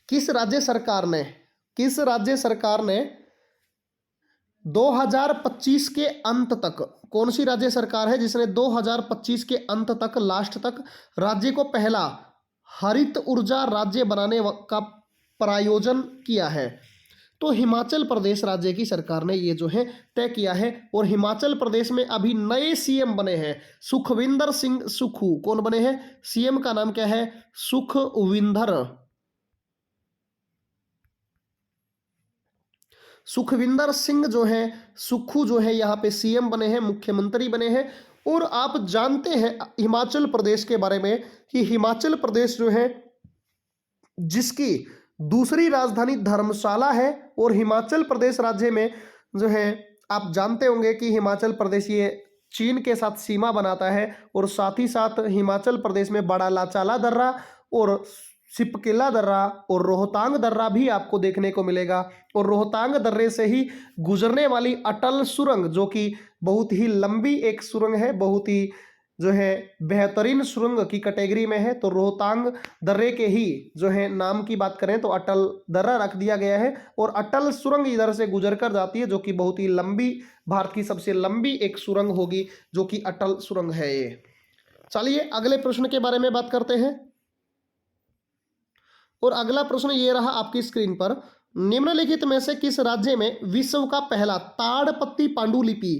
किस राज्य सरकार ने 2025 के अंत तक, कौन सी राज्य सरकार है जिसने 2025 के अंत तक, लास्ट तक राज्य को पहला हरित ऊर्जा राज्य बनाने का प्रायोजन किया है? तो हिमाचल प्रदेश राज्य की सरकार ने ये जो है तय किया है। और हिमाचल प्रदेश में अभी नए सीएम बने हैं, सुखविंदर सिंह सुक्खू। कौन बने हैं? सीएम का नाम क्या है? सुखविंदर सिंह जो है सुक्खू जो है यहाँ पे सीएम बने हैं, मुख्यमंत्री बने हैं। और आप जानते हैं हिमाचल प्रदेश के बारे में कि हिमाचल प्रदेश जो है जिसकी दूसरी राजधानी धर्मशाला है। और हिमाचल प्रदेश राज्य में जो है आप जानते होंगे कि हिमाचल प्रदेश ये चीन के साथ सीमा बनाता है, और साथ ही साथ हिमाचल प्रदेश में बड़ा लाचाला दर्रा और सिपकिला दर्रा और रोहतांग दर्रा भी आपको देखने को मिलेगा। और रोहतांग दर्रे से ही गुजरने वाली अटल सुरंग, जो कि बहुत ही लंबी एक सुरंग है, बहुत ही जो है बेहतरीन सुरंग की कैटेगरी में है। तो रोहतांग दर्रे के ही जो है नाम की बात करें तो अटल दर्रा रख दिया गया है, और अटल सुरंग इधर से गुजर कर जाती है, जो कि बहुत ही लंबी, भारत की सबसे लंबी एक सुरंग होगी, जो कि अटल सुरंग है ये। चलिए अगले प्रश्न के बारे में बात करते हैं। और अगला प्रश्न ये रहा आपकी स्क्रीन पर, निम्नलिखित में से किस राज्य में विश्व का पहला ताड़पत्री पांडुलिपि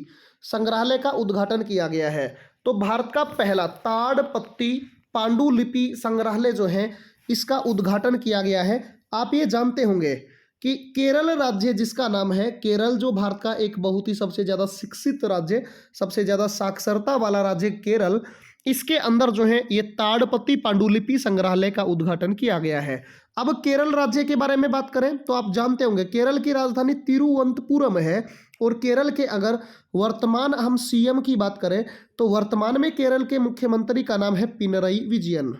संग्रहालय का उद्घाटन किया गया है? तो भारत का पहला ताड़पत्री पांडुलिपि संग्रहालय जो है इसका उद्घाटन किया गया है। आप ये जानते होंगे कि केरल राज्य, जिसका नाम है केरल, जो भारत का एक बहुत ही सबसे ज़्यादा शिक्षित राज्य, सबसे ज़्यादा साक्षरता वाला राज्य केरल, इसके अंदर जो है ये ताड़पत्री पांडुलिपि संग्रहालय का उद्घाटन किया गया है। अब केरल राज्य के बारे में बात करें तो आप जानते होंगे केरल की राजधानी तिरुवनंतपुरम है, और केरल के अगर वर्तमान हम सीएम की बात करें तो वर्तमान में केरल के मुख्यमंत्री का नाम है पिनरई विजयन।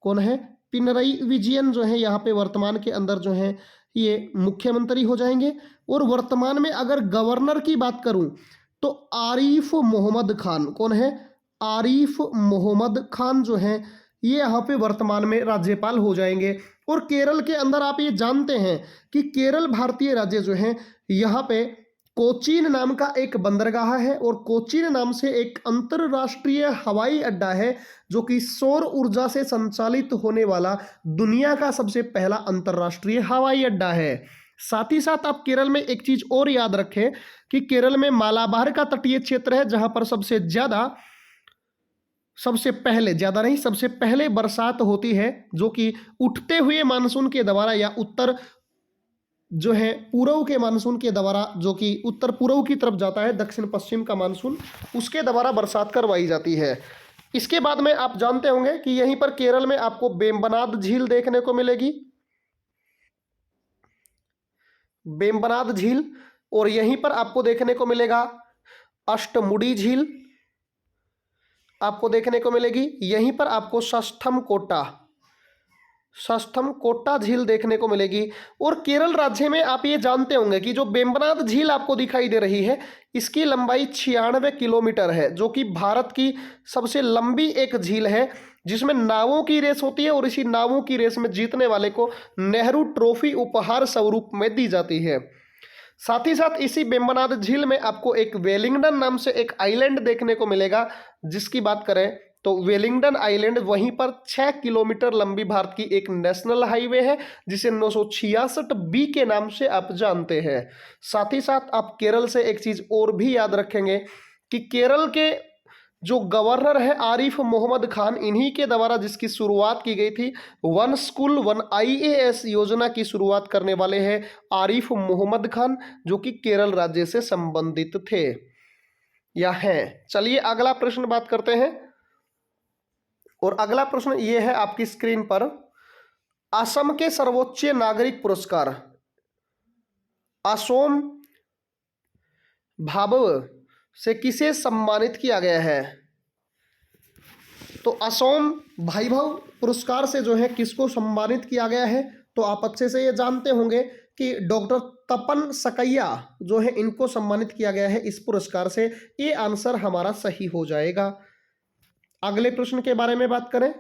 कौन है? पिनरई विजयन जो है यहाँ पे वर्तमान के अंदर जो है ये मुख्यमंत्री हो जाएंगे। और वर्तमान में अगर गवर्नर की बात करूं तो आरिफ मोहम्मद खान, कौन है? आरिफ मोहम्मद खान जो है ये यहाँ पे वर्तमान में राज्यपाल हो जाएंगे। और केरल के अंदर आप ये जानते हैं कि केरल भारतीय राज्य जो है यहाँ पे कोचीन नाम का एक बंदरगाह है, और कोचीन नाम से एक अंतरराष्ट्रीय हवाई अड्डा है, जो कि सौर ऊर्जा से संचालित होने वाला दुनिया का सबसे पहला अंतरराष्ट्रीय हवाई अड्डा है। साथ ही साथ आप केरल में एक चीज और याद रखें कि केरल में मालाबार का तटीय क्षेत्र है, जहां पर सबसे पहले बरसात होती है, जो कि उठते हुए मानसून के द्वारा या उत्तर जो है पूर्व के मानसून के द्वारा, जो कि उत्तर पूर्व की तरफ जाता है, दक्षिण पश्चिम का मानसून, उसके द्वारा बरसात करवाई जाती है। इसके बाद में आप जानते होंगे कि यहीं पर केरल में आपको वेम्बनाड झील देखने को मिलेगी, वेम्बनाड झील, और यहीं पर आपको देखने को मिलेगा अष्टमुडी झील आपको देखने को मिलेगी। यहीं पर आपको षष्ठम कोटा झील देखने को मिलेगी। और केरल राज्य में आप ये जानते होंगे कि जो वेम्बनाड झील आपको दिखाई दे रही है इसकी लंबाई 96 किलोमीटर है, जो कि भारत की सबसे लंबी एक झील है, जिसमें नावों की रेस होती है, और इसी नावों की रेस में जीतने वाले को नेहरू ट्रॉफी उपहार स्वरूप में दी जाती है। साथ ही साथ इसी वेम्बनाड झील में आपको एक वेलिंगडन नाम से एक आइलैंड देखने को मिलेगा, जिसकी बात करें तो वेलिंगडन आइलैंड वहीं पर 6 किलोमीटर लंबी भारत की एक नेशनल हाईवे है, जिसे 966 बी के नाम से आप जानते हैं। साथ ही साथ आप केरल से एक चीज और भी याद रखेंगे कि केरल के जो गवर्नर है आरिफ मोहम्मद खान, इन्हीं के द्वारा जिसकी शुरुआत की गई थी, वन स्कूल वन IAS योजना की शुरुआत करने वाले हैं आरिफ मोहम्मद खान, जो कि केरल राज्य से संबंधित थे या हैं। चलिए अगला प्रश्न बात करते हैं। और अगला प्रश्न ये है आपकी स्क्रीन पर, असम के सर्वोच्च नागरिक पुरस्कार असोम भाभव से किसे सम्मानित किया गया है? तो असोम वैभव पुरस्कार से जो है किसको सम्मानित किया गया है? तो आप अच्छे से ये जानते होंगे कि डॉक्टर तपन सकैया जो है इनको सम्मानित किया गया है इस पुरस्कार से। ये आंसर हमारा सही हो जाएगा। अगले प्रश्न के बारे में बात करें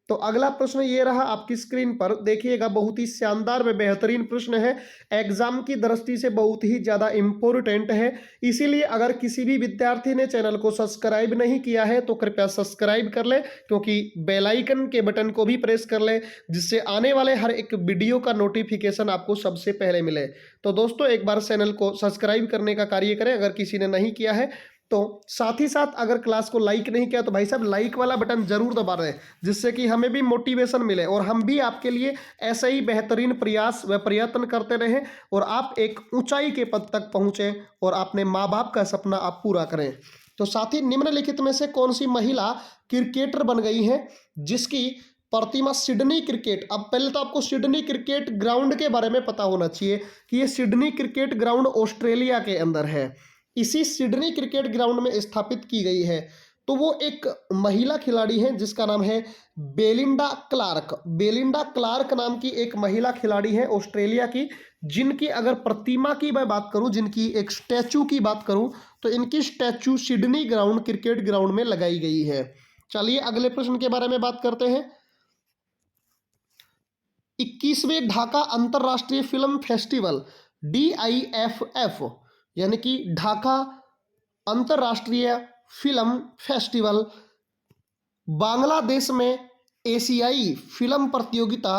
तो अगला प्रश्न ये रहा आपकी स्क्रीन पर, देखिएगा बहुत ही शानदार व बेहतरीन प्रश्न है, एग्जाम की दृष्टि से बहुत ही ज़्यादा इम्पोर्टेंट है। इसीलिए अगर किसी भी विद्यार्थी ने चैनल को सब्सक्राइब नहीं किया है तो कृपया सब्सक्राइब कर ले, क्योंकि बेल आइकन के बटन को भी प्रेस कर ले, जिससे आने वाले हर एक वीडियो का नोटिफिकेशन आपको सबसे पहले मिले। तो दोस्तों एक बार चैनल को सब्सक्राइब करने का कार्य करें अगर किसी ने नहीं किया है तो। साथ ही साथ अगर क्लास को लाइक नहीं किया तो भाई साहब लाइक वाला बटन जरूर दबा दें, जिससे कि हमें भी मोटिवेशन मिले और हम भी आपके लिए ऐसे ही बेहतरीन प्रयास व प्रयत्न करते रहें और आप एक ऊंचाई के पद तक पहुंचे और अपने माँ बाप का सपना आप पूरा करें। तो साथ ही निम्नलिखित में से कौन सी महिला क्रिकेटर बन गई है जिसकी प्रतिमा सिडनी क्रिकेट, अब पहले तो आपको सिडनी क्रिकेट ग्राउंड के बारे में पता होना चाहिए कि ये सिडनी क्रिकेट ग्राउंड ऑस्ट्रेलिया के अंदर है। इसी सिडनी क्रिकेट ग्राउंड में स्थापित की गई है? तो वो एक महिला खिलाड़ी हैं जिसका नाम है बेलिंडा क्लार्क। बेलिंडा क्लार्क नाम की एक महिला खिलाड़ी है ऑस्ट्रेलिया की, जिनकी अगर प्रतिमा की मैं बात करूं, जिनकी एक स्टैचू की बात करूं, तो इनकी statue Sydney ground cricket ground में लगाई गई है। चलिए अगले प्रश्न के बारे में बात करते हैं। 21वें ढाका अंतरराष्ट्रीय फिल्म फेस्टिवल DIFF यानी कि ढाका अंतरराष्ट्रीय फिल्म फेस्टिवल बांग्लादेश में एशियाई फिल्म प्रतियोगिता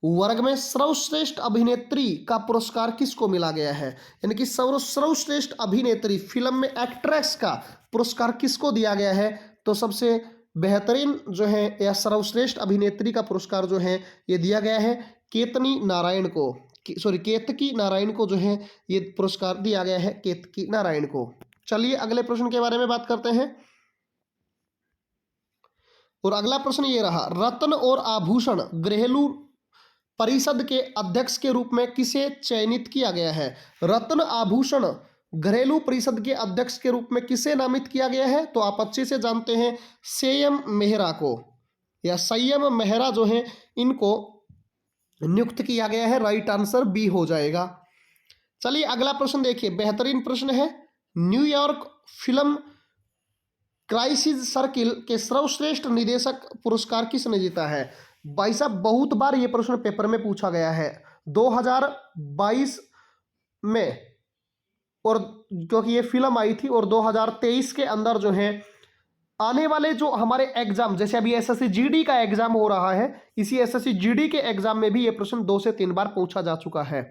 वर्ग में सर्वश्रेष्ठ अभिनेत्री का पुरस्कार किसको मिला गया है? यानी कि सर्वश्रेष्ठ अभिनेत्री फिल्म में एक्ट्रेस का पुरस्कार किसको दिया गया है? तो सबसे बेहतरीन जो है या सर्वश्रेष्ठ अभिनेत्री का पुरस्कार जो है ये दिया गया है केतकी नारायण को जो है ये पुरस्कार दिया गया है केतकी नारायण को। चलिए अगले प्रश्न के बारे में बात करते हैं। और अगला प्रश्न ये रहा, रत्न और आभूषण घरेलू परिषद के अध्यक्ष के रूप में किसे चयनित किया गया है? रत्न आभूषण घरेलू परिषद के अध्यक्ष के रूप में किसे नामित किया गया है? तो आप अच्छे से जानते हैं संयम मेहरा को, या संयम मेहरा जो है इनको नियुक्त किया गया है। राइट आंसर बी हो जाएगा। चलिए अगला प्रश्न देखिए, बेहतरीन प्रश्न है। न्यूयॉर्क फिल्म क्राइसिस सर्किल के सर्वश्रेष्ठ निदेशक पुरस्कार किसने जीता है? भाई साहब बहुत बार ये प्रश्न पेपर में पूछा गया है 2022 में, और क्योंकि ये फिल्म आई थी, और 2023 के अंदर जो है आने वाले जो हमारे एग्जाम, जैसे अभी SSC GD का एग्जाम हो रहा है, इसी SSC GD के एग्जाम में भी ये प्रश्न 2 से 3 बार पूछा जा चुका है।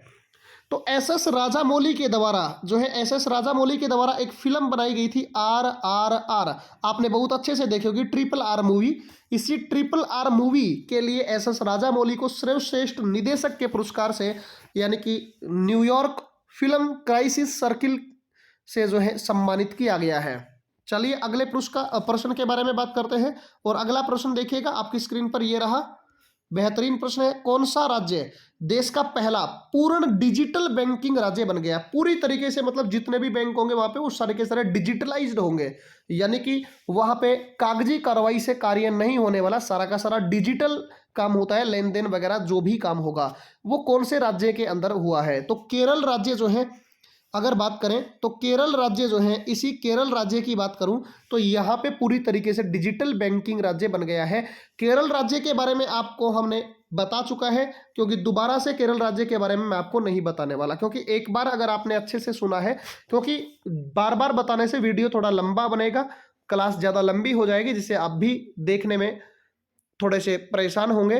तो SS राजामौली के द्वारा जो है, SS राजामौली के द्वारा एक फिल्म बनाई गई थी RRR, आपने बहुत अच्छे से देखी होगी, RRR मूवी। इसी RRR मूवी के लिए SS राजामौली को सर्वश्रेष्ठ निदेशक के पुरस्कार से, यानी कि न्यूयॉर्क फिल्म क्राइसिस सर्किल से जो है सम्मानित किया गया है। चलिए अगले प्रश्न के बारे में बात करते हैं। और अगला प्रश्न देखिएगा आपकी स्क्रीन पर, ये रहा बेहतरीन प्रश्न है। कौन सा राज्य देश का पहला पूर्ण डिजिटल बैंकिंग राज्य बन गया? पूरी तरीके से, मतलब जितने भी बैंक होंगे वहां पे वो सारे के सारे डिजिटलाइज्ड होंगे, यानी कि वहां पे कागजी कार्रवाई से कार्य नहीं होने वाला, सारा का सारा डिजिटल काम होता है, लेन देन वगैरह जो भी काम होगा वो कौन से राज्य के अंदर हुआ है? तो केरल राज्य जो है, अगर बात करें तो केरल राज्य जो है, इसी केरल राज्य की बात करूं तो यहाँ पे पूरी तरीके से डिजिटल बैंकिंग राज्य बन गया है। केरल राज्य के बारे में आपको हमने बता चुका है, क्योंकि दोबारा से केरल राज्य के बारे में मैं आपको नहीं बताने वाला, क्योंकि एक बार अगर आपने अच्छे से सुना है, क्योंकि बार बार बताने से वीडियो थोड़ा लंबा बनेगा, क्लास ज़्यादा लंबी हो जाएगी, जिससे आप भी देखने में थोड़े से परेशान होंगे,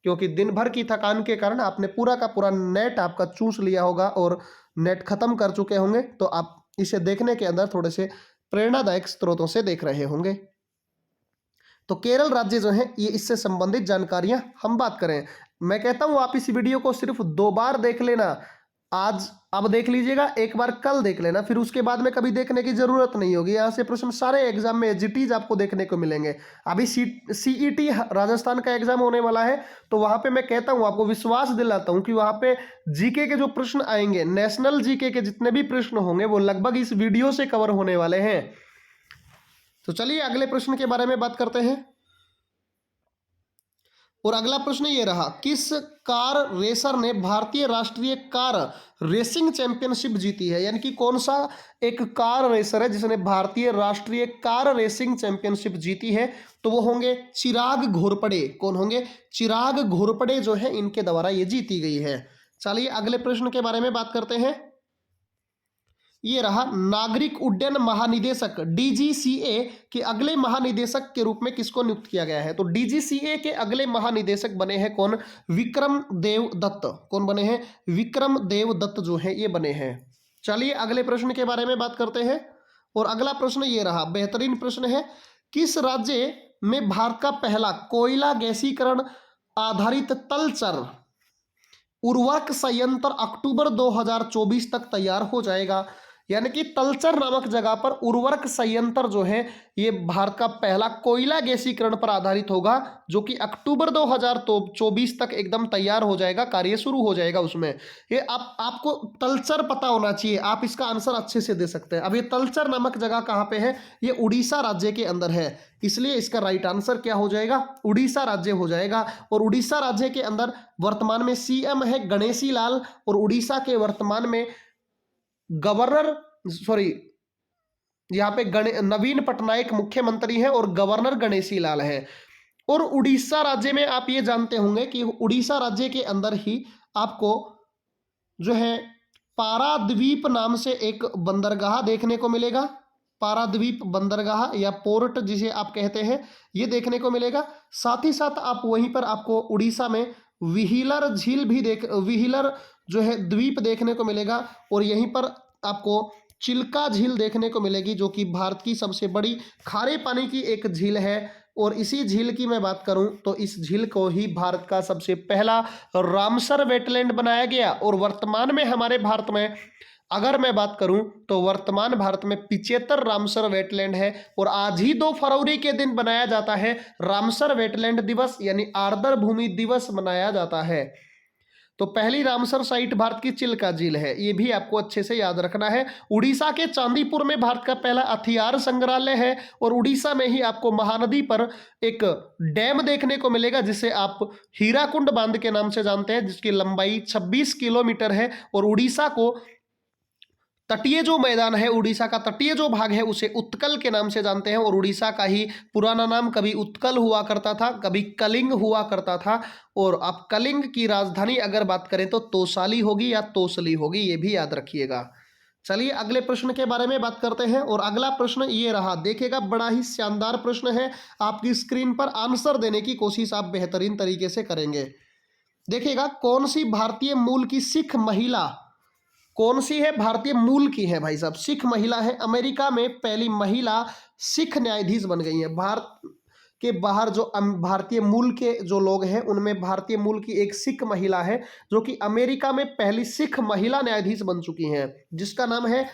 क्योंकि दिन भर की थकान के कारण आपने पूरा का पूरा नेट आपका चूस लिया होगा और नेट खत्म कर चुके होंगे, तो आप इसे देखने के अंदर थोड़े से प्रेरणादायक स्रोतों से देख रहे होंगे। तो केरल राज्य जो है, ये इससे संबंधित जानकारियां हम बात करें, मैं कहता हूं आप इस वीडियो को सिर्फ 2 बार देख लेना। आज अब देख लीजिएगा, एक बार कल देख लेना, फिर उसके बाद में कभी देखने की जरूरत नहीं होगी। यहाँ से प्रश्न सारे एग्जाम में एजीटीज आपको देखने को मिलेंगे। अभी CET राजस्थान का एग्जाम होने वाला है, तो वहां पे मैं कहता हूं, आपको विश्वास दिलाता हूं कि वहां पे जीके के जो प्रश्न आएंगे, नेशनल जीके के जितने भी प्रश्न होंगे वो लगभग इस वीडियो से कवर होने वाले हैं। तो चलिए अगले प्रश्न के बारे में बात करते हैं। और अगला प्रश्न ये रहा, किस कार रेसर ने भारतीय राष्ट्रीय कार रेसिंग चैंपियनशिप जीती है? यानी कि कौन सा एक कार रेसर है जिसने भारतीय राष्ट्रीय कार रेसिंग चैंपियनशिप जीती है? तो वो होंगे चिराग घोरपड़े। कौन होंगे? चिराग घोरपड़े जो है, इनके द्वारा ये जीती गई है। चलिए अगले प्रश्न के बारे में बात करते हैं। ये रहा, नागरिक उड्डयन महानिदेशक DGCA के अगले महानिदेशक के रूप में किसको नियुक्त किया गया है? तो DGCA के अगले महानिदेशक बने हैं कौन? विक्रम देव दत्त। कौन बने हैं? विक्रम देव दत्त जो है ये बने हैं। चलिए अगले प्रश्न के बारे में बात करते हैं। और अगला प्रश्न ये रहा, बेहतरीन प्रश्न है, किस राज्य में भारत का पहला कोयला गैसीकरण आधारित तलचर उर्वरक संयंत्र अक्टूबर 2024 तक तैयार हो जाएगा? यानी कि तलचर नामक जगह पर उर्वरक संयंत्र जो है ये भारत का पहला कोयला गैसीकरण पर आधारित होगा, जो कि अक्टूबर 2024 तक एकदम तैयार हो जाएगा, कार्य शुरू हो जाएगा उसमें। ये आपको तलचर पता होना चाहिए, आप इसका आंसर अच्छे से दे सकते हैं। अब ये तलचर नामक जगह कहाँ पे है? ये उड़ीसा राज्य के अंदर है, इसलिए इसका राइट आंसर क्या हो जाएगा? उड़ीसा राज्य हो जाएगा। और उड़ीसा राज्य के अंदर वर्तमान में सीएम है गणेशी लाल, और उड़ीसा के वर्तमान में गवर्नर यहाँ पे नवीन पटनायक मुख्यमंत्री है और गवर्नर गणेशी लाल है। और उड़ीसा राज्य में आप ये जानते होंगे कि उड़ीसा राज्य के अंदर ही आपको जो है पाराद्वीप नाम से एक बंदरगाह देखने को मिलेगा। पाराद्वीप बंदरगाह या पोर्ट जिसे आप कहते हैं, ये देखने को मिलेगा। साथ ही साथ आप वहीं पर आपको उड़ीसा में विहिलर झील भी विहिलर जो है द्वीप देखने को मिलेगा। और यहीं पर आपको चिल्का झील देखने को मिलेगी, जो कि भारत की सबसे बड़ी खारे पानी की एक झील है। और इसी झील की मैं बात करूं तो इस झील को ही भारत का सबसे पहला रामसर वेटलैंड बनाया गया। और वर्तमान में हमारे भारत में अगर मैं बात करूं तो वर्तमान भारत में 75 रामसर वेटलैंड है। और आज ही 2 फरवरी के दिन बनाया जाता है रामसर वेटलैंड दिवस, यानी आर्द्र भूमि दिवस मनाया जाता है। तो पहली रामसर साइट भारत की चिल्का झील है, ये भी आपको अच्छे से याद रखना है। उड़ीसा के चांदीपुर में भारत का पहला हथियार संग्रहालय है। और उड़ीसा में ही आपको महानदी पर एक डैम देखने को मिलेगा जिसे आप हीराकुंड बांध के नाम से जानते हैं, जिसकी लंबाई 26 किलोमीटर है। और उड़ीसा को तटीय जो मैदान है, उड़ीसा का तटीय जो भाग है उसे उत्कल के नाम से जानते हैं। और उड़ीसा का ही पुराना नाम कभी उत्कल हुआ करता था, कभी कलिंग हुआ करता था। और आप कलिंग की राजधानी अगर बात करें तो तोसाली होगी या तोसली होगी, ये भी याद रखिएगा। चलिए अगले प्रश्न के बारे में बात करते हैं। और अगला प्रश्न ये रहा, देखिएगा बड़ा ही शानदार प्रश्न है, आपकी स्क्रीन पर आंसर देने की कोशिश आप बेहतरीन तरीके से करेंगे। देखिएगा कौन सी भारतीय मूल की सिख महिला, कौन सी है भारतीय मूल की है भाई साहब, सिख महिला है, अमेरिका में पहली महिला सिख न्यायाधीश बन गई है। भारत के बाहर जो भारतीय मूल के जो लोग हैं उनमें भारतीय मूल की एक सिख महिला है जो कि अमेरिका में पहली सिख महिला न्यायाधीश बन चुकी हैं, जिसका नाम है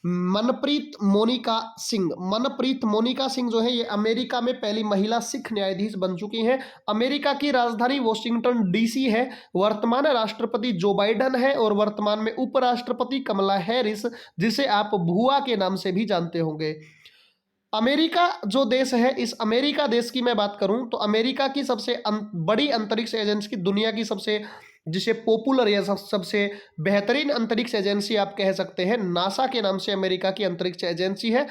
मनप्रीत मोनिका सिंह। मनप्रीत मोनिका सिंह जो है ये अमेरिका में पहली महिला सिख न्यायाधीश बन चुकी हैं। अमेरिका की राजधानी वॉशिंगटन डीसी है। वर्तमान राष्ट्रपति जो बाइडन है और वर्तमान में उपराष्ट्रपति कमला हैरिस, जिसे आप भुआ के नाम से भी जानते होंगे। अमेरिका जो देश है, इस अमेरिका देश की मैं बात करूं तो अमेरिका की सबसे बड़ी अंतरिक्ष एजेंसी, दुनिया की सबसे जिसे पॉपुलर या सबसे बेहतरीन अंतरिक्ष एजेंसी आप कह सकते हैं, नासा के नाम से अमेरिका की अंतरिक्ष एजेंसी है,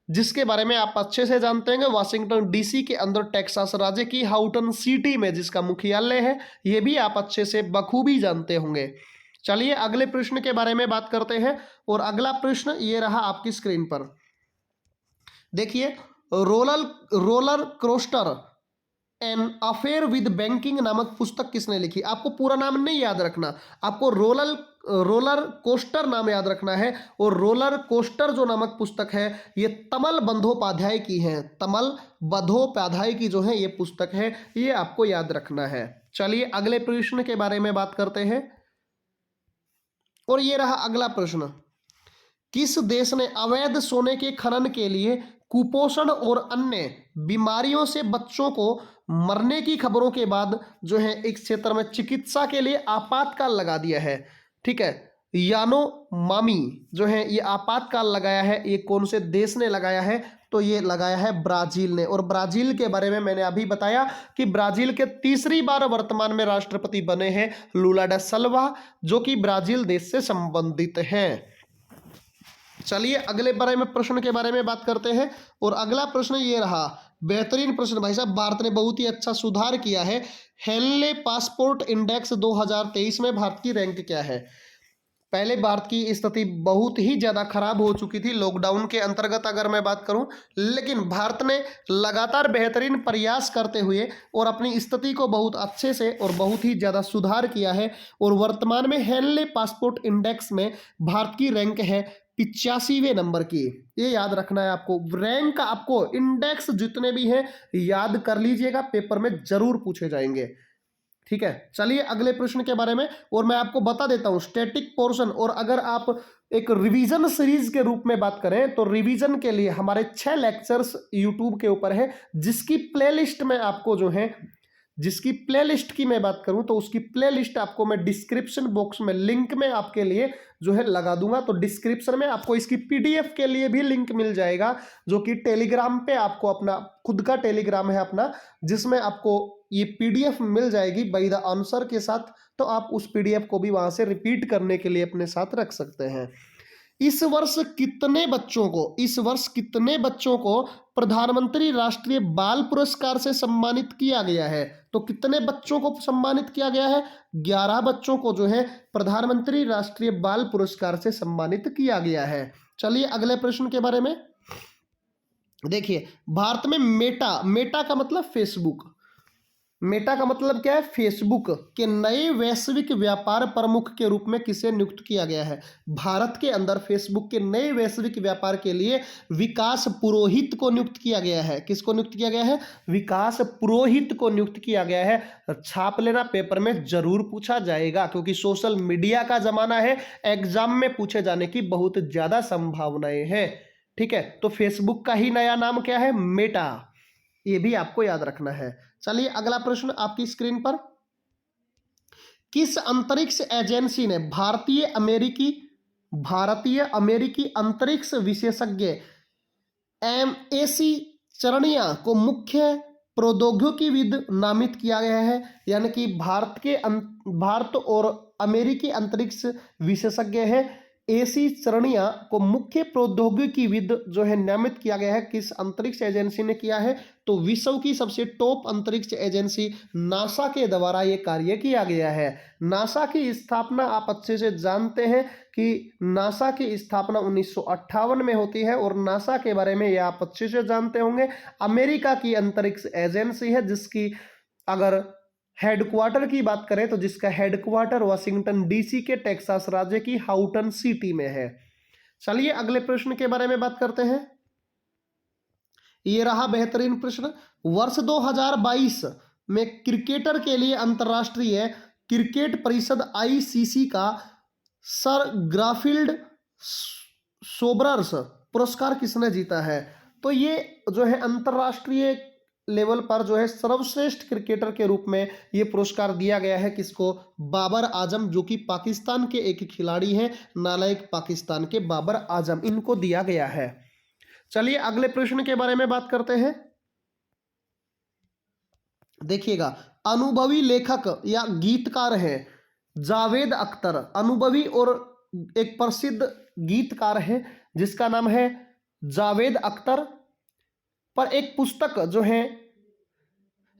जिसके बारे में आप अच्छे से जानते हैं। वाशिंगटन डीसी के अंदर टेक्सास राज्य की हाउटन सिटी में जिसका मुख्यालय है, ये भी आप अच्छे से बखूबी जानते होंगे। चलिए अगले प्रश्न के बारे में बात करते हैं। और अगला प्रश्न ये रहा आपकी स्क्रीन पर, देखिए roller coaster an affair with banking नामक पुस्तक किसने लिखी? आपको पूरा नाम नहीं याद रखना, आपको रोलर कोस्टर नाम याद रखना है। और रोलर कोस्टर जो नामक पुस्तक है ये तमल बंदोपाध्याय की है। तमल बंदोपाध्याय की जो है ये पुस्तक है, ये आपको याद रखना है। चलिए अगले प्रश्न के बारे में बात करते हैं। और ये रहा अगला प्रश्न, किस देश ने अवैध सोने के खनन के लिए कुपोषण और अन्य बीमारियों से बच्चों को मरने की खबरों के बाद जो है इस क्षेत्र में चिकित्सा के लिए आपातकाल लगा दिया है? ठीक है, यानोमामी जो है ये आपातकाल लगाया है, ये कौन से देश ने लगाया है? तो ये लगाया है ब्राजील ने। और ब्राजील के बारे में मैंने अभी बताया कि ब्राजील के तीसरी बार वर्तमान में राष्ट्रपति बने हैं लूला डा सिल्वा, जो कि ब्राजील देश से संबंधित हैं। चलिए अगले बारे में प्रश्न के बारे में बात करते हैं। और अगला प्रश्न ये रहा, बेहतरीन प्रश्न भाई साहब, भारत ने बहुत ही अच्छा सुधार किया है। हेनले पासपोर्ट इंडेक्स 2023 में भारत की रैंक क्या है? पहले भारत की स्थिति बहुत ही ज़्यादा खराब हो चुकी थी लॉकडाउन के अंतर्गत अगर मैं बात करूं, लेकिन भारत ने लगातार बेहतरीन प्रयास करते हुए और अपनी स्थिति को बहुत अच्छे से और बहुत ही ज़्यादा सुधार किया है। और वर्तमान में हेनले पासपोर्ट इंडेक्स में भारत की रैंक है 85वें नंबर की। ये याद रखना है आपको, रैंक आपको इंडेक्स जितने भी हैं याद कर लीजिएगा, पेपर में जरूर पूछे जाएंगे। ठीक है, चलिए अगले प्रश्न के बारे में और मैं आपको बता देता हूं स्टैटिक पोर्शन। और अगर आप एक रिवीजन सीरीज के रूप में बात करें तो रिवीजन के लिए हमारे 6 लेक्चर्स यूट्यूब के ऊपर है, जिसकी प्लेलिस्ट में आपको जो है, जिसकी प्लेलिस्ट की मैं बात करूं तो उसकी प्लेलिस्ट आपको मैं डिस्क्रिप्शन बॉक्स में लिंक में आपके लिए जो है लगा दूंगा। तो डिस्क्रिप्शन में आपको इसकी पीडीएफ के लिए भी लिंक मिल जाएगा, जो कि टेलीग्राम पे आपको अपना खुद का टेलीग्राम है अपना, जिसमें आपको ये पीडीएफ मिल जाएगी बाय द आंसर के साथ। तो आप उस पीडीएफ को भी वहां से रिपीट करने के लिए अपने साथ रख सकते हैं। इस वर्ष कितने बच्चों को प्रधानमंत्री राष्ट्रीय बाल पुरस्कार से सम्मानित किया गया है? तो कितने बच्चों को सम्मानित किया गया है? 11 बच्चों को जो है प्रधानमंत्री राष्ट्रीय बाल पुरस्कार से सम्मानित किया गया है। चलिए अगले प्रश्न के बारे में देखिए। भारत में मेटा का मतलब फेसबुक, मेटा का मतलब क्या है? फेसबुक के नए वैश्विक व्यापार प्रमुख के रूप में किसे नियुक्त किया गया है? भारत के अंदर फेसबुक के नए वैश्विक व्यापार के लिए विकास पुरोहित को नियुक्त किया गया है। किसको नियुक्त किया गया है? विकास पुरोहित को नियुक्त किया गया है। छाप लेना, पेपर में जरूर पूछा जाएगा, क्योंकि सोशल मीडिया का जमाना है, एग्जाम में पूछे जाने की बहुत ज्यादा संभावनाएं हैं। ठीक है, तो फेसबुक का ही नया नाम क्या है? मेटा, ये भी आपको याद रखना है। चलिए अगला प्रश्न आपकी स्क्रीन पर। किस अंतरिक्ष एजेंसी ने भारतीय अमेरिकी अंतरिक्ष विशेषज्ञ एमएसी चरणिया को मुख्य प्रौद्योगिकीविद नामित किया गया है? यानी कि भारत और अमेरिकी अंतरिक्ष विशेषज्ञ है एसी चरणिया को मुख्य प्रौद्योगिकीविद जो है नामित किया गया है। किस अंतरिक्ष एजेंसी ने किया है? तो विश्व की सबसे टॉप अंतरिक्ष एजेंसी नासा के द्वारा यह कार्य किया गया है। नासा की स्थापना आप अच्छे से जानते हैं कि नासा की स्थापना 1958 में होती है, और नासा के बारे में यह आप अच्छे से जानते होंगे। अमेरिका की अंतरिक्ष एजेंसी है, जिसकी अगर हेडक्वार्टर की बात करें तो जिसका हेडक्वार्टर वाशिंगटन डीसी के टेक्सास राज्य की हाउटन सिटी में है। चलिए अगले प्रश्न के बारे में बात करते हैं। ये रहा बेहतरीन प्रश्न। वर्ष 2022 में क्रिकेटर के लिए अंतरराष्ट्रीय क्रिकेट परिषद आईसीसी का सर ग्राफिल्ड सोबर्स पुरस्कार किसने जीता है? तो ये जो है अंतरराष्ट्रीय लेवल पर जो है सर्वश्रेष्ठ क्रिकेटर के रूप में ये पुरस्कार दिया गया है। किसको? बाबर आजम, जो कि पाकिस्तान के एक खिलाड़ी हैं, नालायक पाकिस्तान के बाबर आजम, इनको दिया गया है। चलिए अगले प्रश्न के बारे में बात करते हैं। देखिएगा, अनुभवी लेखक या गीतकार है जावेद अख्तर, अनुभवी और एक प्रसिद्ध गीतकार है जिसका नाम है जावेद अख्तर। पर एक पुस्तक जो है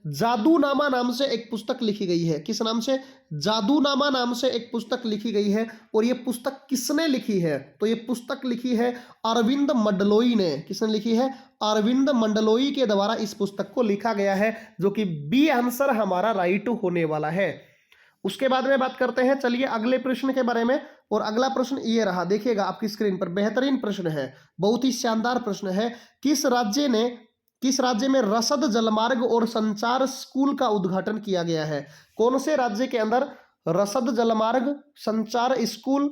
जादूनामा नाम से एक पुस्तक लिखी गई है। किस नाम से? जादूनामा नाम से एक पुस्तक लिखी गई है। और ये पुस्तक किसने लिखी है? तो ये पुस्तक लिखी है अरविंद मंडलोई ने। किसने लिखी है? अरविंद मंडलोई के द्वारा इस पुस्तक को लिखा गया है, जो कि बी आंसर हमारा राइट होने वाला है। उसके बाद में बात करते हैं चलिए अगले प्रश्न के बारे में। और अगला प्रश्न ये रहा, देखिएगा आपकी स्क्रीन पर, बेहतरीन प्रश्न है, बहुत ही शानदार प्रश्न है। किस राज्य में रसद जलमार्ग और संचार स्कूल का उद्घाटन किया गया है? कौन से राज्य के अंदर रसद जलमार्ग संचार स्कूल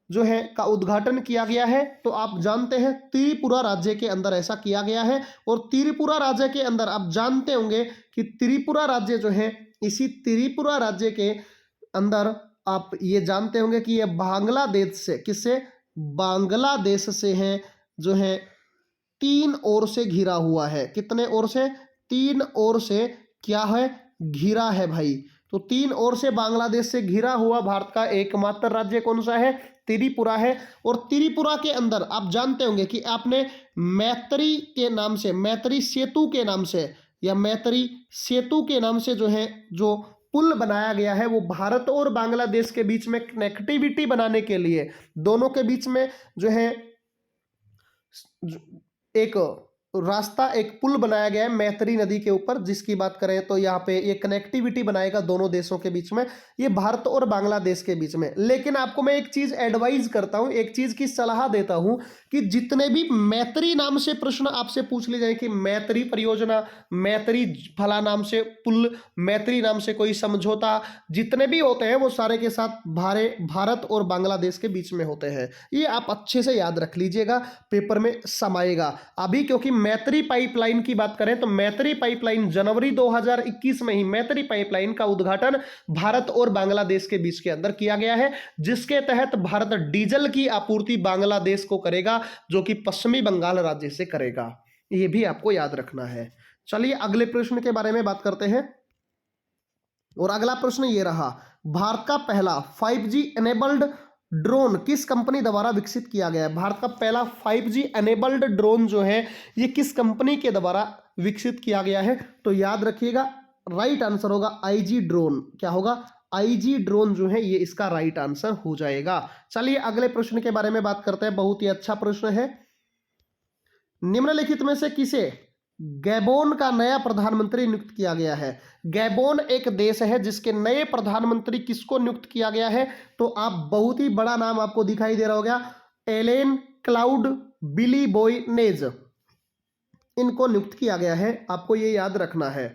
जो है का उद्घाटन किया गया है? तो आप जानते हैं त्रिपुरा राज्य के अंदर ऐसा किया गया है। और त्रिपुरा राज्य के अंदर आप जानते होंगे कि त्रिपुरा राज्य जो है, इसी त्रिपुरा राज्य के अंदर आप ये जानते होंगे कि ये बांग्लादेश से, किससे? बांग्लादेश से है, जो है 3 ओर से घिरा हुआ है। कितने ओर से? 3 ओर से क्या है? घिरा है भाई। तो 3 ओर से बांग्लादेश से घिरा हुआ भारत का एकमात्र राज्य कौन सा है? त्रिपुरा है। और त्रिपुरा के अंदर आप जानते होंगे कि आपने मैत्री के नाम से, मैत्री सेतु के नाम से, या मैत्री सेतु के नाम से जो है जो पुल बनाया गया है, वो भारत और बांग्लादेश के बीच में कनेक्टिविटी बनाने के लिए, दोनों के बीच में जो है एक रास्ता, एक पुल बनाया गया है मैत्री नदी के ऊपर, जिसकी बात करें तो यहाँ पे ये कनेक्टिविटी बनाएगा दोनों देशों के बीच में, ये भारत और बांग्लादेश के बीच में। लेकिन आपको मैं एक चीज एडवाइज करता हूँ, एक चीज की सलाह देता हूँ कि जितने भी मैत्री नाम से प्रश्न आपसे पूछ लिए जाए कि मैत्री परियोजना, मैत्री फला नाम से पुल, मैत्री नाम से कोई समझौता, जितने भी होते हैं वो सारे के साथ भारत और बांग्लादेश के बीच में होते हैं। ये आप अच्छे से याद रख लीजिएगा, पेपर में समाएगा अभी। क्योंकि मैत्री पाइपलाइन की बात करें तो मैत्री पाइपलाइन जनवरी 2021 में ही मैत्री पाइपलाइन का उद्घाटन भारत और बांग्लादेश के बीच के अंदर किया गया है, जिसके तहत भारत डीजल की आपूर्ति बांग्लादेश को करेगा, जो कि पश्चिमी बंगाल राज्य से करेगा। यह भी आपको याद रखना है। चलिए अगले प्रश्न के बारे में बात करते हैं। और अगला प्रश्न ये रहा, भारत का पहला 5G एनेबल्ड ड्रोन किस कंपनी द्वारा विकसित किया गया है? भारत का पहला 5G एनेबल्ड ड्रोन जो है ये किस कंपनी के द्वारा विकसित किया गया है? तो याद रखिएगा, राइट आंसर होगा IG ड्रोन। क्या होगा? IG ड्रोन जो है ये इसका राइट आंसर हो जाएगा। चलिए अगले प्रश्न के बारे में बात करते हैं। बहुत ही अच्छा प्रश्न है। निम्नलिखित में से किसे गैबोन का नया प्रधानमंत्री नियुक्त किया गया है? गैबोन एक देश है जिसके नए प्रधानमंत्री किसको नियुक्त किया गया है? तो आप बहुत ही बड़ा नाम आपको दिखाई दे रहा होगा, एलेन क्लाउड बिली बॉय नेज, इनको नियुक्त किया गया है। आपको ये याद रखना है।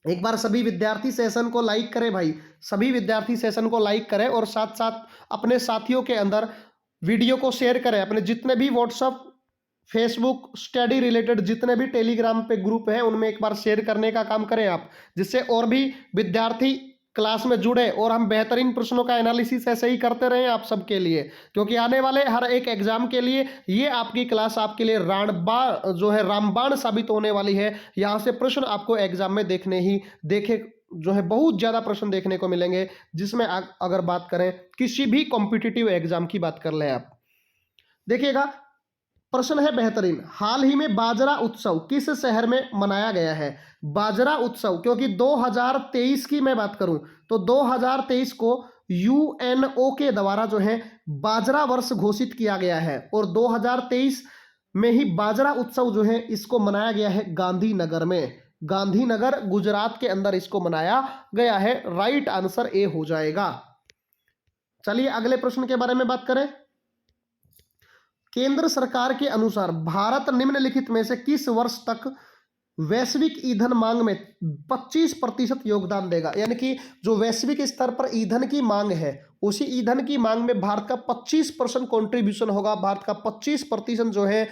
एक बार सभी विद्यार्थी सेशन को लाइक करें भाई, सभी विद्यार्थी सेशन को लाइक करें और साथ साथ अपने साथियों के अंदर वीडियो को शेयर करें। अपने जितने भी व्हाट्सएप, फेसबुक, स्टडी रिलेटेड जितने भी टेलीग्राम पे ग्रुप हैं उनमें एक बार शेयर करने का काम करें आप, जिससे और भी विद्यार्थी क्लास में जुड़े और हम बेहतरीन प्रश्नों का एनालिसिस ऐसे ही करते रहें आप सबके लिए। क्योंकि आने वाले हर एक एग्जाम के लिए ये आपकी क्लास आपके लिए रामबाण साबित होने वाली है। यहाँ से प्रश्न आपको एग्जाम में बहुत ज़्यादा प्रश्न देखने को मिलेंगे, जिसमें अगर बात करें किसी भी कॉम्पिटिटिव एग्जाम की बात कर लें आप, देखिएगा प्रश्न है बेहतरीन। हाल ही में बाजरा उत्सव किस शहर में मनाया गया है? बाजरा उत्सव, क्योंकि 2023 की मैं बात करूं तो 2023 को UNO के द्वारा जो है बाजरा वर्ष घोषित किया गया है और 2023 में ही बाजरा उत्सव जो है इसको मनाया गया है गांधीनगर में। गांधीनगर गुजरात के अंदर इसको मनाया गया है। राइट आंसर ए हो जाएगा। चलिए अगले प्रश्न के बारे में बात करें। केंद्र सरकार के अनुसार भारत निम्नलिखित में से किस वर्ष तक वैश्विक ईंधन मांग में 25% योगदान देगा? यानी कि जो वैश्विक स्तर पर ईंधन की मांग है, उसी ईंधन की मांग में भारत का 25% कॉन्ट्रीब्यूशन होगा, भारत का 25% जो है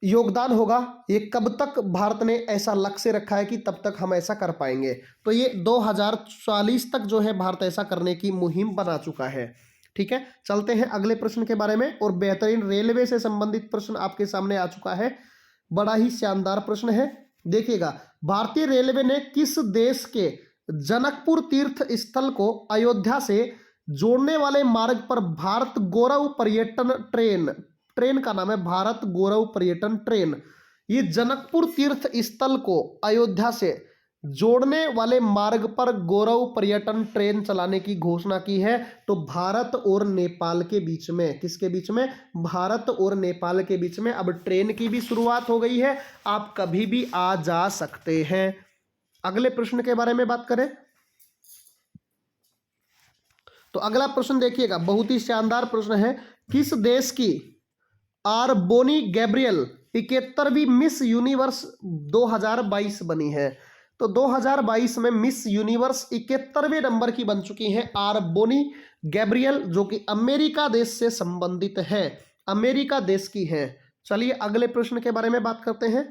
योगदान होगा। ये कब तक भारत ने ऐसा लक्ष्य रखा है कि तब तक हम ऐसा कर पाएंगे? तो ये 2040 तक जो है भारत ऐसा करने की मुहिम बना चुका है। ठीक है, चलते हैं अगले प्रश्न के बारे में। और बेहतरीन रेलवे से संबंधित प्रश्न आपके सामने आ चुका है। बड़ा ही शानदार प्रश्न है। देखिएगा, भारतीय रेलवे ने किस देश के जनकपुर तीर्थ स्थल को अयोध्या से जोड़ने वाले मार्ग पर भारत गौरव पर्यटन ट्रेन का नाम है भारत गौरव पर्यटन ट्रेन, ये जनकपुर तीर्थ स्थल को अयोध्या से जोड़ने वाले मार्ग पर गौरव पर्यटन ट्रेन चलाने की घोषणा की है। तो भारत और नेपाल के बीच में, किसके बीच में? भारत और नेपाल के बीच में अब ट्रेन की भी शुरुआत हो गई है। आप कभी भी आ जा सकते हैं। अगले प्रश्न के बारे में बात करें तो अगला प्रश्न देखिएगा, बहुत ही शानदार प्रश्न है। किस देश की आरबोनी गैब्रियल 71वीं मिस यूनिवर्स 2022 बनी है? तो 2022 में मिस यूनिवर्स 71वें नंबर की बन चुकी हैं आरबोनी गैब्रियल, जो कि अमेरिका देश से संबंधित है, अमेरिका देश की है। चलिए अगले प्रश्न के बारे में बात करते हैं।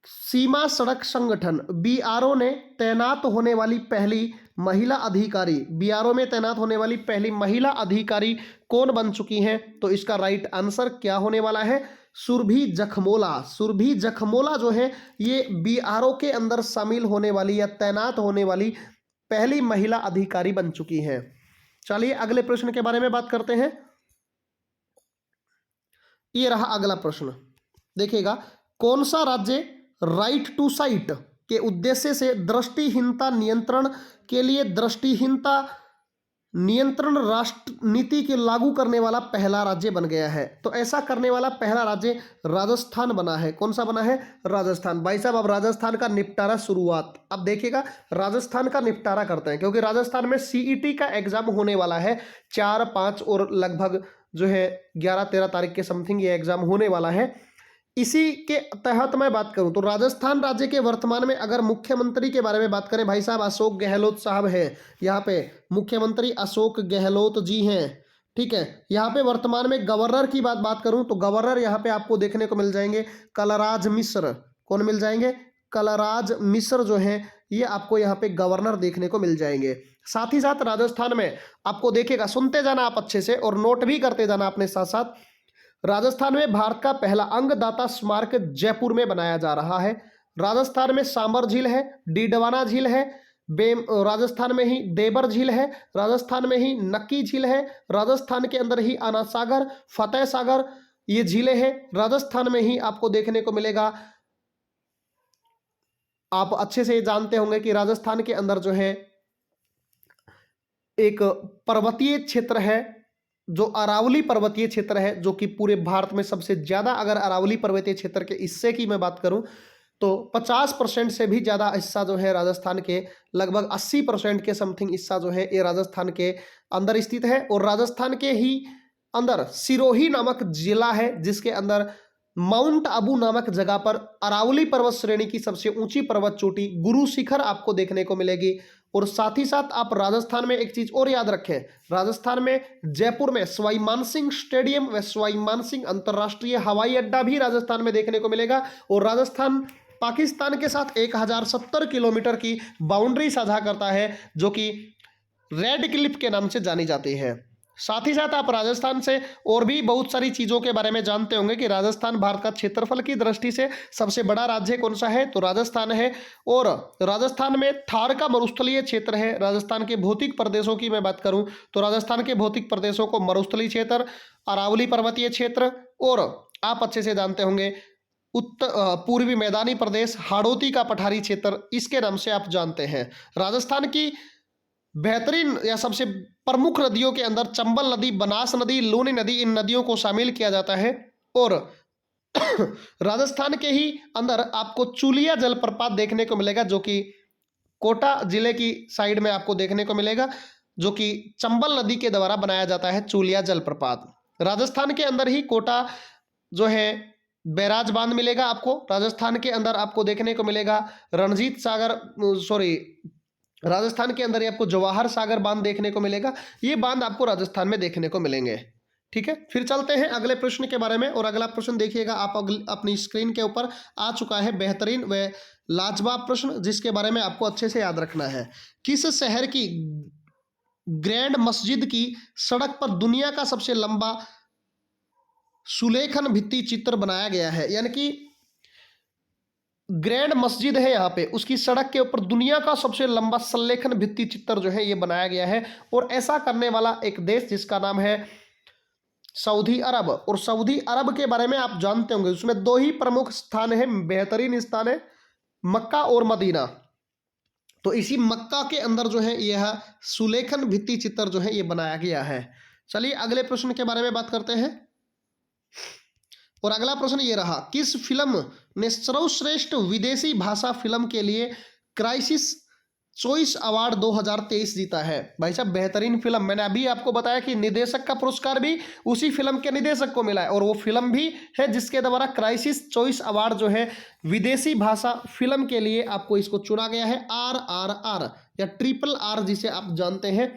सीमा सड़क संगठन BRO ने तैनात होने वाली पहली महिला अधिकारी, BRO में तैनात होने वाली पहली महिला अधिकारी कौन बन चुकी हैं? तो इसका राइट आंसर क्या होने वाला है? सुरभि जखमोला। सुरभि जखमोला जो है ये BRO के अंदर शामिल होने वाली या तैनात होने वाली पहली महिला अधिकारी बन चुकी हैं। चलिए अगले प्रश्न के बारे में बात करते हैं। ये रहा अगला प्रश्न। देखिएगा, कौन सा राज्य राइट टू साइट के उद्देश्य से दृष्टिहीनता नियंत्रण के लिए दृष्टिहीनता नियंत्रण राष्ट्र नीति के लागू करने वाला पहला राज्य बन गया है। तो ऐसा करने वाला पहला राज्य राजस्थान बना है। कौन सा बना है? राजस्थान। भाई साहब, अब राजस्थान का निपटारा शुरुआत, अब देखिएगा राजस्थान का निपटारा करते हैं, क्योंकि राजस्थान में सीईटी का एग्जाम होने वाला है 4, 5 और लगभग जो है 11, 13 तारीख के समथिंग ये एग्जाम होने वाला है। इसी के तहत मैं बात करूं तो राजस्थान राज्य के वर्तमान में अगर मुख्यमंत्री के बारे में बात करें, भाई साहब अशोक गहलोत साहब हैं। यहाँ पे मुख्यमंत्री अशोक गहलोत जी हैं। ठीक है। यहाँ पे वर्तमान में गवर्नर की बात करूं तो गवर्नर यहाँ पे आपको देखने को मिल जाएंगे कलराज मिश्र। कौन मिल जाएंगे? कलराज मिश्र जो है ये आपको यहाँ पे गवर्नर देखने को मिल जाएंगे। साथ ही साथ राजस्थान में आपको देखिएगा, सुनते जाना आप अच्छे से और नोट भी करते जाना अपने साथ साथ, राजस्थान में भारत का पहला अंगदाता स्मारक जयपुर में बनाया जा रहा है। राजस्थान में सांबर झील है, डीडवाना झील है, राजस्थान में ही देबर झील है, राजस्थान में ही नक्की झील है, राजस्थान के अंदर ही आना सागर, फतेह सागर ये झीलें हैं। राजस्थान में ही आपको देखने को मिलेगा, आप अच्छे से जानते होंगे कि राजस्थान के अंदर जो है एक पर्वतीय क्षेत्र है, जो अरावली पर्वतीय क्षेत्र है, जो कि पूरे भारत में सबसे ज्यादा, अगर अरावली पर्वतीय क्षेत्र के हिस्से की मैं बात करूं तो 50% से भी ज्यादा हिस्सा जो है राजस्थान के, लगभग 80% के समथिंग हिस्सा जो है ये राजस्थान के अंदर स्थित है। और राजस्थान के ही अंदर सिरोही नामक जिला है, जिसके अंदर माउंट आबू नामक जगह पर अरावली पर्वत श्रेणी की सबसे ऊंची पर्वत चोटी गुरु शिखर आपको देखने को मिलेगी। और साथ ही साथ आप राजस्थान में एक चीज और याद रखें, राजस्थान में जयपुर में सवाई मानसिंह स्टेडियम व सवाई मानसिंह अंतरराष्ट्रीय हवाई अड्डा भी राजस्थान में देखने को मिलेगा। और राजस्थान पाकिस्तान के साथ 1070 किलोमीटर की बाउंड्री साझा करता है, जो कि रेड क्लिफ के नाम से जानी जाती है। साथ ही साथ आप राजस्थान से और भी बहुत सारी चीजों के बारे में जानते होंगे कि राजस्थान भारत का क्षेत्रफल की दृष्टि से सबसे बड़ा राज्य कौन सा है, तो राजस्थान है। और राजस्थान में थार का मरुस्थलीय क्षेत्र है। राजस्थान के भौतिक प्रदेशों की मैं बात करूं तो राजस्थान के भौतिक प्रदेशों को मरुस्थलीय क्षेत्र, अरावली पर्वतीय क्षेत्र, और आप अच्छे से जानते होंगे पूर्वी मैदानी प्रदेश, हाड़ौती का पठारी क्षेत्र, इसके नाम से आप जानते हैं। राजस्थान की बेहतरीन या सबसे प्रमुख नदियों के अंदर चंबल नदी, बनास नदी, लूनी नदी, इन नदियों को शामिल किया जाता है। और राजस्थान के ही अंदर आपको चूलिया जलप्रपात देखने को मिलेगा, जो कि कोटा जिले की साइड में आपको देखने को मिलेगा, जो कि चंबल नदी के द्वारा बनाया जाता है चूलिया जलप्रपात। राजस्थान के अंदर ही कोटा जो है बैराज बांध मिलेगा आपको। राजस्थान के अंदर आपको देखने को मिलेगा रणजीत सागर, राजस्थान के अंदर ही आपको जवाहर सागर बांध देखने को मिलेगा। ये बांध आपको राजस्थान में देखने को मिलेंगे। ठीक है, फिर चलते हैं अगले प्रश्न के बारे में। और अगला प्रश्न देखिएगा, आप अपनी स्क्रीन के ऊपर आ चुका है बेहतरीन व लाजवाब प्रश्न, जिसके बारे में आपको अच्छे से याद रखना है। किस शहर की ग्रैंड मस्जिद की सड़क पर दुनिया का सबसे लंबा सुलेखन भित्ति चित्र बनाया गया है? यानी कि ग्रैंड मस्जिद है यहाँ पे, उसकी सड़क के ऊपर दुनिया का सबसे लंबा संलेखन भित्ति चित्र जो है ये बनाया गया है। और ऐसा करने वाला एक देश जिसका नाम है सऊदी अरब। और सऊदी अरब के बारे में आप जानते होंगे, उसमें दो ही प्रमुख स्थान है, बेहतरीन स्थान है, मक्का और मदीना। तो इसी मक्का के अंदर जो है यह सुलेखन भित्ति चित्र जो है ये बनाया गया है। चलिए अगले प्रश्न के बारे में बात करते हैं। और अगला प्रश्न ये रहा, किस फिल्म ने सर्वश्रेष्ठ विदेशी भाषा फिल्म के लिए क्राइसिस चॉइस अवार्ड 2023 जीता है? भाई साहब बेहतरीन फिल्म, मैंने अभी आपको बताया कि निर्देशक का पुरस्कार भी उसी फिल्म के निर्देशक को मिला है। और वो फिल्म भी है जिसके द्वारा क्राइसिस चॉइस अवार्ड जो है विदेशी भाषा फिल्म के लिए आपको इसको चुना गया है। RRR या RRR जिसे आप जानते हैं,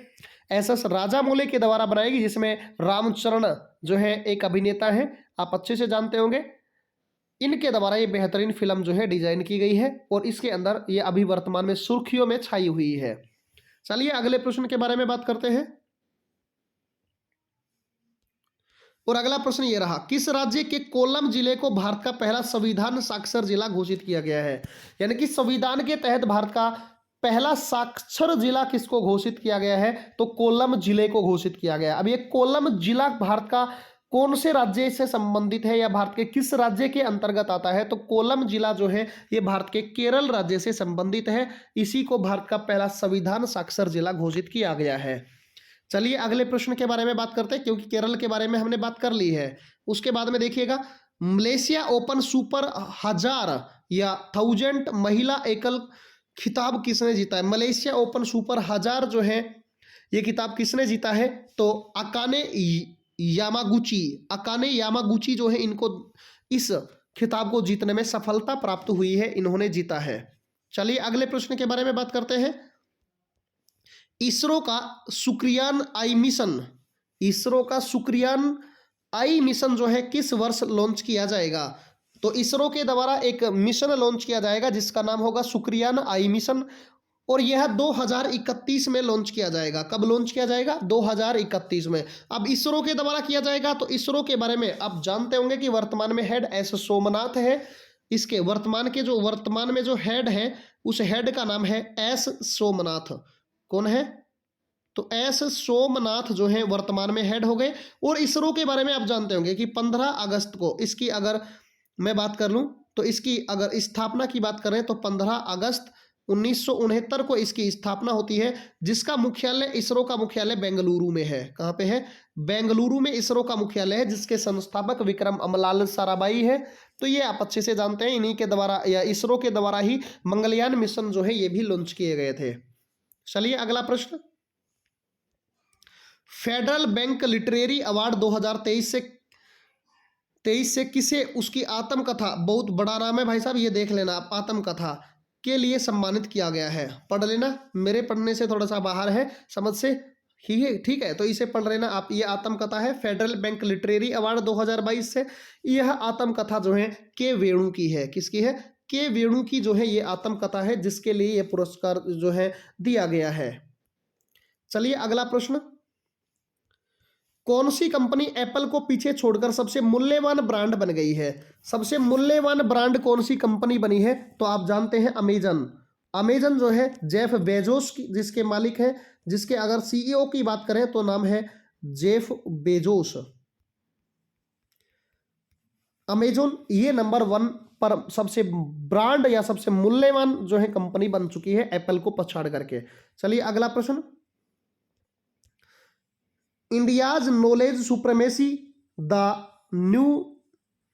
SS राजामौली के द्वारा बनाएगी, जिसमें रामचरण जो है एक अभिनेता है, आप अच्छे से जानते होंगे। इनके द्वारा ये बेहतरीन फिल्म जो है डिजाइन की गई है और इसके अंदर ये अभी वर्तमान में सुर्खियों में छाई हुई है। चलिए अगले प्रश्न के बारे में बात करते हैं। और अगला प्रश्न ये रहा, किस राज्य के कोल्लम जिले को भारत का पहला संविधान साक्षर जिला घोषित किया गया है? यानी कि संविधान के तहत भारत का पहला साक्षर जिला किसको घोषित किया गया है? तो कोल्लम जिले को घोषित किया गया। अब ये कोल्लम जिला भारत का कौन से राज्य से संबंधित है या भारत के किस राज्य के अंतर्गत आता है? तो कोल्लम जिला जो है ये भारत के केरल राज्य से संबंधित है। इसी को भारत का पहला संविधान साक्षर जिला घोषित किया गया है। चलिए अगले प्रश्न के बारे में बात करते हैं, क्योंकि केरल के बारे में हमने बात कर ली है। उसके बाद में देखिएगा, मलेशिया ओपन सुपर 1000 या 1000 महिला एकल खिताब किसने जीता है? मलेशिया ओपन सुपर 1000 जो है ये खिताब किसने जीता है? तो अकाने यामागुची जो है, इनको इस खिताब को जीतने में सफलता प्राप्त हुई है, इन्होंने जीता है। चलिए अगले प्रश्न के बारे में बात करते हैं। इसरो का शुक्रियान आई मिशन जो है किस वर्ष लॉन्च किया जाएगा? तो इसरो के द्वारा एक मिशन लॉन्च किया जाएगा जिसका नाम होगा शुक्रियान आई मिशन, और यह 2031 में लॉन्च किया जाएगा। कब लॉन्च किया जाएगा? 2031 में। अब इसरो के द्वारा किया जाएगा, तो इसरो के बारे में आप जानते होंगे कि वर्तमान में हेड एस सोमनाथ है। इसके वर्तमान में जो हेड है, उस हेड का नाम है एस सोमनाथ। कौन है? तो एस सोमनाथ जो है वर्तमान में हेड हो गए। और इसरो के बारे में आप जानते होंगे कि 15 अगस्त को इसकी, अगर मैं बात कर लूं तो इसकी अगर स्थापना की बात करें तो 15 अगस्त 1969 को इसकी स्थापना होती है, जिसका मुख्यालय, इसरो का मुख्यालय बेंगलुरु में है। कहाँ पे है? बेंगलुरु में इसरो का मुख्यालय है, जिसके संस्थापक विक्रम अमलाल साराभाई है। तो ये आप अच्छे से जानते हैं, इन्हीं के द्वारा या इसरो के द्वारा ही मंगलयान मिशन जो है ये भी लॉन्च किए गए थे। चलिए अगला प्रश्न, फेडरल बैंक लिटरेरी अवार्ड 2023 से किसे उसकी आत्मकथा, बहुत बड़ा नाम है भाई साहब, ये देख लेना आप, आत्मकथा के लिए सम्मानित किया गया है। पढ़ लेना, मेरे पढ़ने से थोड़ा सा बाहर है समझ से ही है, ठीक है? तो इसे पढ़ लेना आप। ये आत्मकथा है फेडरल बैंक लिटरेरी अवार्ड 2022 से। यह आत्मकथा जो है के वेणु की है। किसकी है? के वेणु की जो है ये आत्मकथा है, जिसके लिए ये पुरस्कार जो है दिया गया है। चलिए अगला प्रश्न, कौन सी कंपनी एप्पल को पीछे छोड़कर सबसे मूल्यवान ब्रांड बन गई है? सबसे मूल्यवान ब्रांड कौन सी कंपनी बनी है? तो आप जानते हैं अमेजन। अमेजन जो है जेफ बेजोस जिसके मालिक हैं, जिसके अगर सीईओ की बात करें तो नाम है जेफ बेजोस। अमेजन ये नंबर 1 पर सबसे ब्रांड या सबसे मूल्यवान जो है कंपनी बन चुकी है एप्पल को पछाड़ करके। चलिए अगला प्रश्न, India's knowledge supremacy the new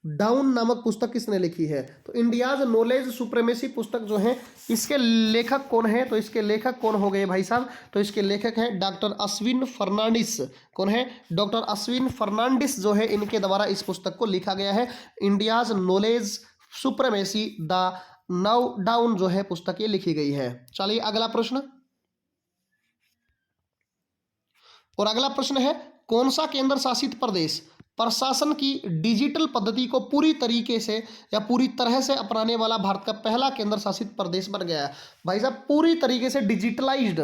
down नामक पुस्तक किसने लिखी है? तो इंडियाज नॉलेज सुप्रीमेसी पुस्तक जो है, इसके लेखक कौन है? तो इसके लेखक कौन हो गए भाई साहब? तो इसके लेखक हैं डॉक्टर अश्विन फर्नांडिस। कौन है? डॉक्टर अश्विन फर्नांडिस जो है, इनके द्वारा इस पुस्तक को लिखा गया है। India's knowledge supremacy the now down जो है पुस्तक ये लिखी गई है। चलिए अगला प्रश्न, और अगला प्रश्न है, कौन सा केंद्र शासित प्रदेश प्रशासन की डिजिटल पद्धति को पूरी तरीके से या पूरी तरह से अपनाने वाला भारत का पहला केंद्र शासित प्रदेश बन गया है? भाई साहब पूरी तरीके से डिजिटलाइज्ड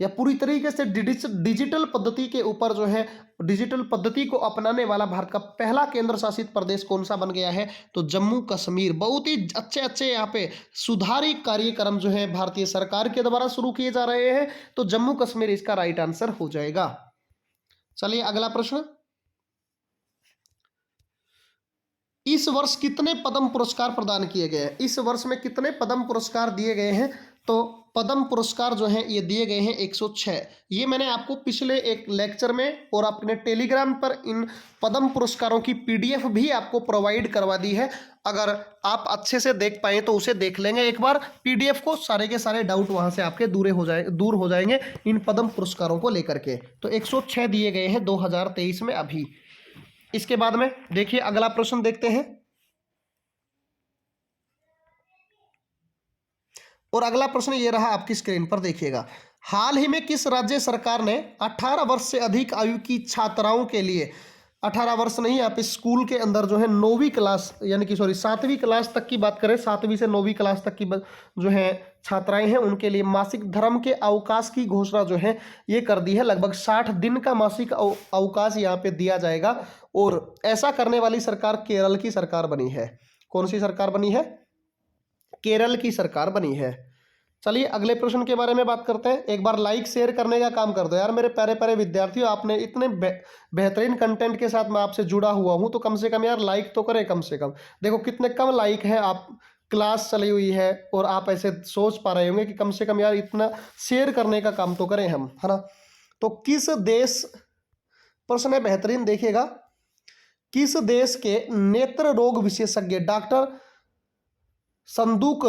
या पूरी तरीके से डिजिटल पद्धति के ऊपर जो है, डिजिटल पद्धति को अपनाने वाला भारत का पहला केंद्र शासित प्रदेश कौन सा बन गया है? तो जम्मू कश्मीर। बहुत ही अच्छे यहाँ पे सुधारी कार्यक्रम जो है भारतीय सरकार के द्वारा शुरू किए जा रहे हैं, तो जम्मू कश्मीर इसका राइट आंसर हो जाएगा। चलिए अगला प्रश्न, इस वर्ष कितने पद्म पुरस्कार प्रदान किए गए हैं? इस वर्ष में कितने पद्म पुरस्कार दिए गए हैं? तो पद्म पुरस्कार जो है ये दिए गए हैं 106। ये मैंने आपको पिछले एक लेक्चर में और अपने टेलीग्राम पर इन पद्म पुरस्कारों की पीडीएफ भी आपको प्रोवाइड करवा दी है। अगर आप अच्छे से देख पाए तो उसे देख लेंगे एक बार पीडीएफ को, सारे के सारे डाउट वहां से आपके दूर हो जाएंगे इन पद्म पुरस्कारों को लेकर के। तो 106 दिए गए हैं 2023 में अभी। इसके बाद में देखिए अगला प्रश्न देखते हैं, और अगला प्रश्न ये रहा आपकी स्क्रीन पर देखिएगा। हाल ही में किस राज्य सरकार ने 18 वर्ष से अधिक आयु की छात्राओं के लिए, 18 वर्ष नहीं, आप इस स्कूल के अंदर जो है 9वीं क्लास यानी कि 7वीं क्लास तक की बात करें, 7वीं से 9वीं क्लास तक की जो है छात्राएं हैं, उनके लिए मासिक धर्म के अवकाश की घोषणा जो है ये कर दी है। लगभग 60 दिन का मासिक अवकाश यहाँ पे दिया जाएगा, और ऐसा करने वाली सरकार केरल की सरकार बनी है। कौन सी सरकार बनी है? केरल की सरकार बनी है। चलिए अगले प्रश्न के बारे में बात करते हैं। एक बार लाइक शेयर करने का काम कर दो यार मेरे प्यारे प्यारे विद्यार्थियों, आपने इतने बेहतरीन कंटेंट के साथ मैं आपसे जुड़ा हुआ हूं, तो कम से कम यार लाइक तो करें कम से कम। देखो कितने कम लाइक है, आप क्लास चली हुई है और आप ऐसे सोच पा रहे होंगे कि कम से कम यार इतना शेयर करने का काम तो करें हम, है ना। तो किस देश, प्रश्न है बेहतरीन, देखिएगा, किस देश के नेत्र रोग विशेषज्ञ डॉक्टर संदूक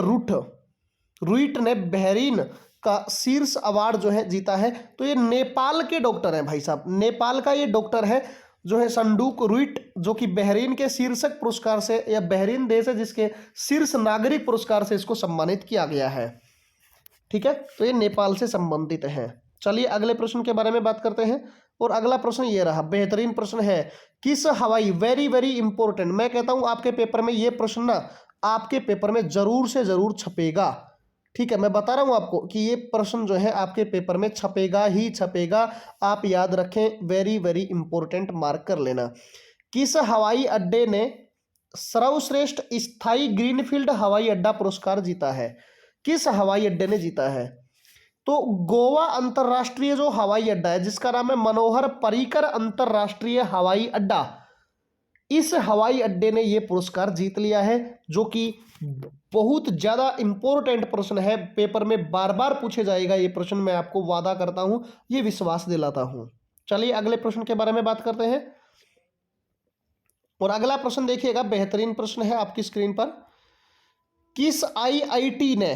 रुइट ने बेहरीन का शीर्ष अवार्ड जो है जीता है? तो ये नेपाल के डॉक्टर हैं भाई साहब, नेपाल का ये डॉक्टर है जो है संदूक रुइट, जो कि बेहरीन के शीर्षक पुरस्कार से, या बेहरीन देश है जिसके शीर्ष नागरिक पुरस्कार से इसको सम्मानित किया गया है। ठीक है, तो ये नेपाल से संबंधित है। चलिए अगले प्रश्न के बारे में बात करते हैं, और अगला प्रश्न ये रहा, बेहतरीन प्रश्न है, किस हवाई, वेरी वेरी इंपॉर्टेंट, मैं कहता हूं आपके पेपर में ये प्रश्न ना आपके पेपर में जरूर से जरूर छपेगा। ठीक है, मैं बता रहा हूं आपको कि ये प्रश्न जो है आपके पेपर में छपेगा ही छपेगा, आप याद रखें, वेरी वेरी इंपॉर्टेंट, मार्क कर लेना। किस हवाई अड्डे ने सर्वश्रेष्ठ स्थायी ग्रीनफील्ड हवाई अड्डा पुरस्कार जीता है? किस हवाई अड्डे ने जीता है? तो गोवा अंतरराष्ट्रीय जो हवाई अड्डा है, जिसका नाम है मनोहर पर्रिकर अंतरराष्ट्रीय हवाई अड्डा, इस हवाई अड्डे ने यह पुरस्कार जीत लिया है, जो कि बहुत ज्यादा इंपॉर्टेंट प्रश्न है, पेपर में बार बार पूछे जाएगा ये प्रश्न, मैं आपको वादा करता हूं, ये विश्वास दिलाता हूं। चलिए अगले प्रश्न के बारे में बात करते हैं, और अगला प्रश्न देखिएगा, बेहतरीन प्रश्न है आपकी स्क्रीन पर, किस आईआईटी ने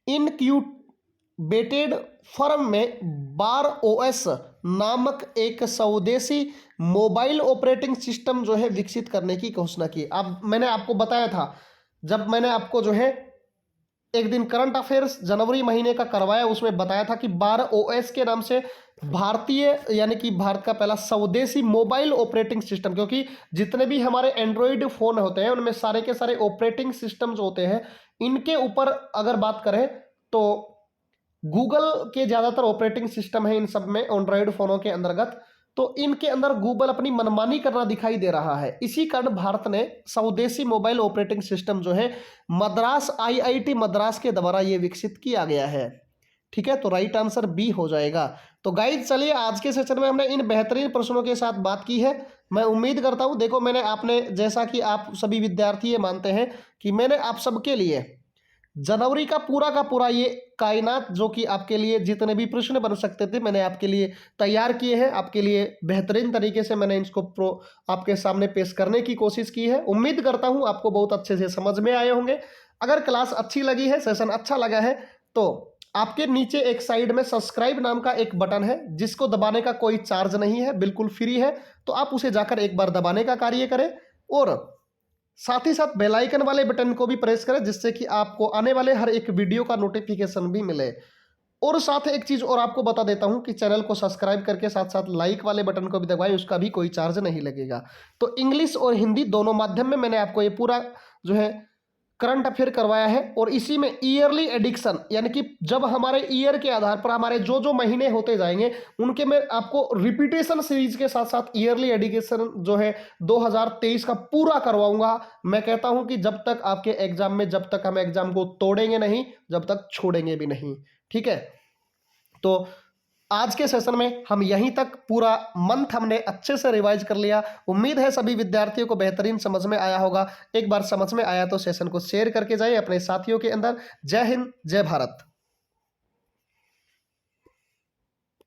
इनक्यूबेटेड फर्म में बार ओएस नामक एक स्वदेशी मोबाइल ऑपरेटिंग सिस्टम जो है विकसित करने की घोषणा की? अब मैंने आपको बताया था, जब मैंने आपको जो है एक दिन करंट अफेयर्स जनवरी महीने का करवाया, उसमें बताया था कि बार ओएस के नाम से भारतीय, यानी कि भारत का पहला स्वदेशी मोबाइल ऑपरेटिंग सिस्टम, क्योंकि जितने भी हमारे एंड्रॉइड फोन होते हैं उनमें सारे के सारे ऑपरेटिंग सिस्टम जो होते हैं, इनके ऊपर अगर बात करें तो गूगल के ज़्यादातर ऑपरेटिंग सिस्टम है इन सब में, एंड्रॉइड फोनों के अंतर्गत, तो इनके अंदर गूगल अपनी मनमानी करना दिखाई दे रहा है। इसी कारण भारत ने स्वदेशी मोबाइल ऑपरेटिंग सिस्टम जो है मद्रास, आईआईटी मद्रास के द्वारा ये विकसित किया गया है। ठीक है, तो राइट आंसर बी हो जाएगा। तो गाइज चलिए, आज के सेशन में हमने इन बेहतरीन प्रश्नों के साथ बात की है। मैं उम्मीद करता हूं, देखो मैंने आपने, जैसा कि आप सभी विद्यार्थी ये मानते हैं कि मैंने आप सबके लिए जनवरी का पूरा ये कायनात, जो कि आपके लिए जितने भी प्रश्न बन सकते थे, मैंने आपके लिए तैयार किए हैं, आपके लिए बेहतरीन तरीके से मैंने इसको आपके सामने पेश करने की कोशिश की है। उम्मीद करता हूं आपको बहुत अच्छे से समझ में आए होंगे। अगर क्लास अच्छी लगी है, सेशन अच्छा लगा है, तो आपके नीचे एक साइड में सब्सक्राइब नाम का एक बटन है, जिसको दबाने का कोई चार्ज नहीं है, बिल्कुल फ्री है, तो आप उसे जाकर एक बार दबाने का कार्य करें, और साथ ही साथ बेल आइकन वाले बटन को भी प्रेस करें, जिससे कि आपको आने वाले हर एक वीडियो का नोटिफिकेशन भी मिले। और साथ एक चीज और आपको बता देता हूं कि चैनल को सब्सक्राइब करके साथ साथ लाइक वाले बटन को भी दबाएं, उसका भी कोई चार्ज नहीं लगेगा। तो इंग्लिश और हिंदी दोनों माध्यम में मैंने आपको ये पूरा जो है करंट अफेयर करवाया है, और इसी में ईयरली एडिक्शन, यानी कि जब हमारे ईयर के आधार पर हमारे जो जो महीने होते जाएंगे उनके मैं आपको रिपीटेशन सीरीज के साथ साथ ईयरली एडिक्शन जो है 2023 का पूरा करवाऊंगा। मैं कहता हूं कि जब तक आपके एग्जाम में, जब तक हम एग्जाम को तोड़ेंगे नहीं, जब तक छोड़ेंगे भी नहीं। ठीक है, तो आज के सेशन में हम यहीं तक पूरा मंथ हमने अच्छे से रिवाइज कर लिया। उम्मीद है सभी विद्यार्थियों को बेहतरीन समझ में आया होगा। एक बार समझ में आया तो सेशन को शेयर करके जाइए अपने साथियों के अंदर। जय हिंद, जय भारत।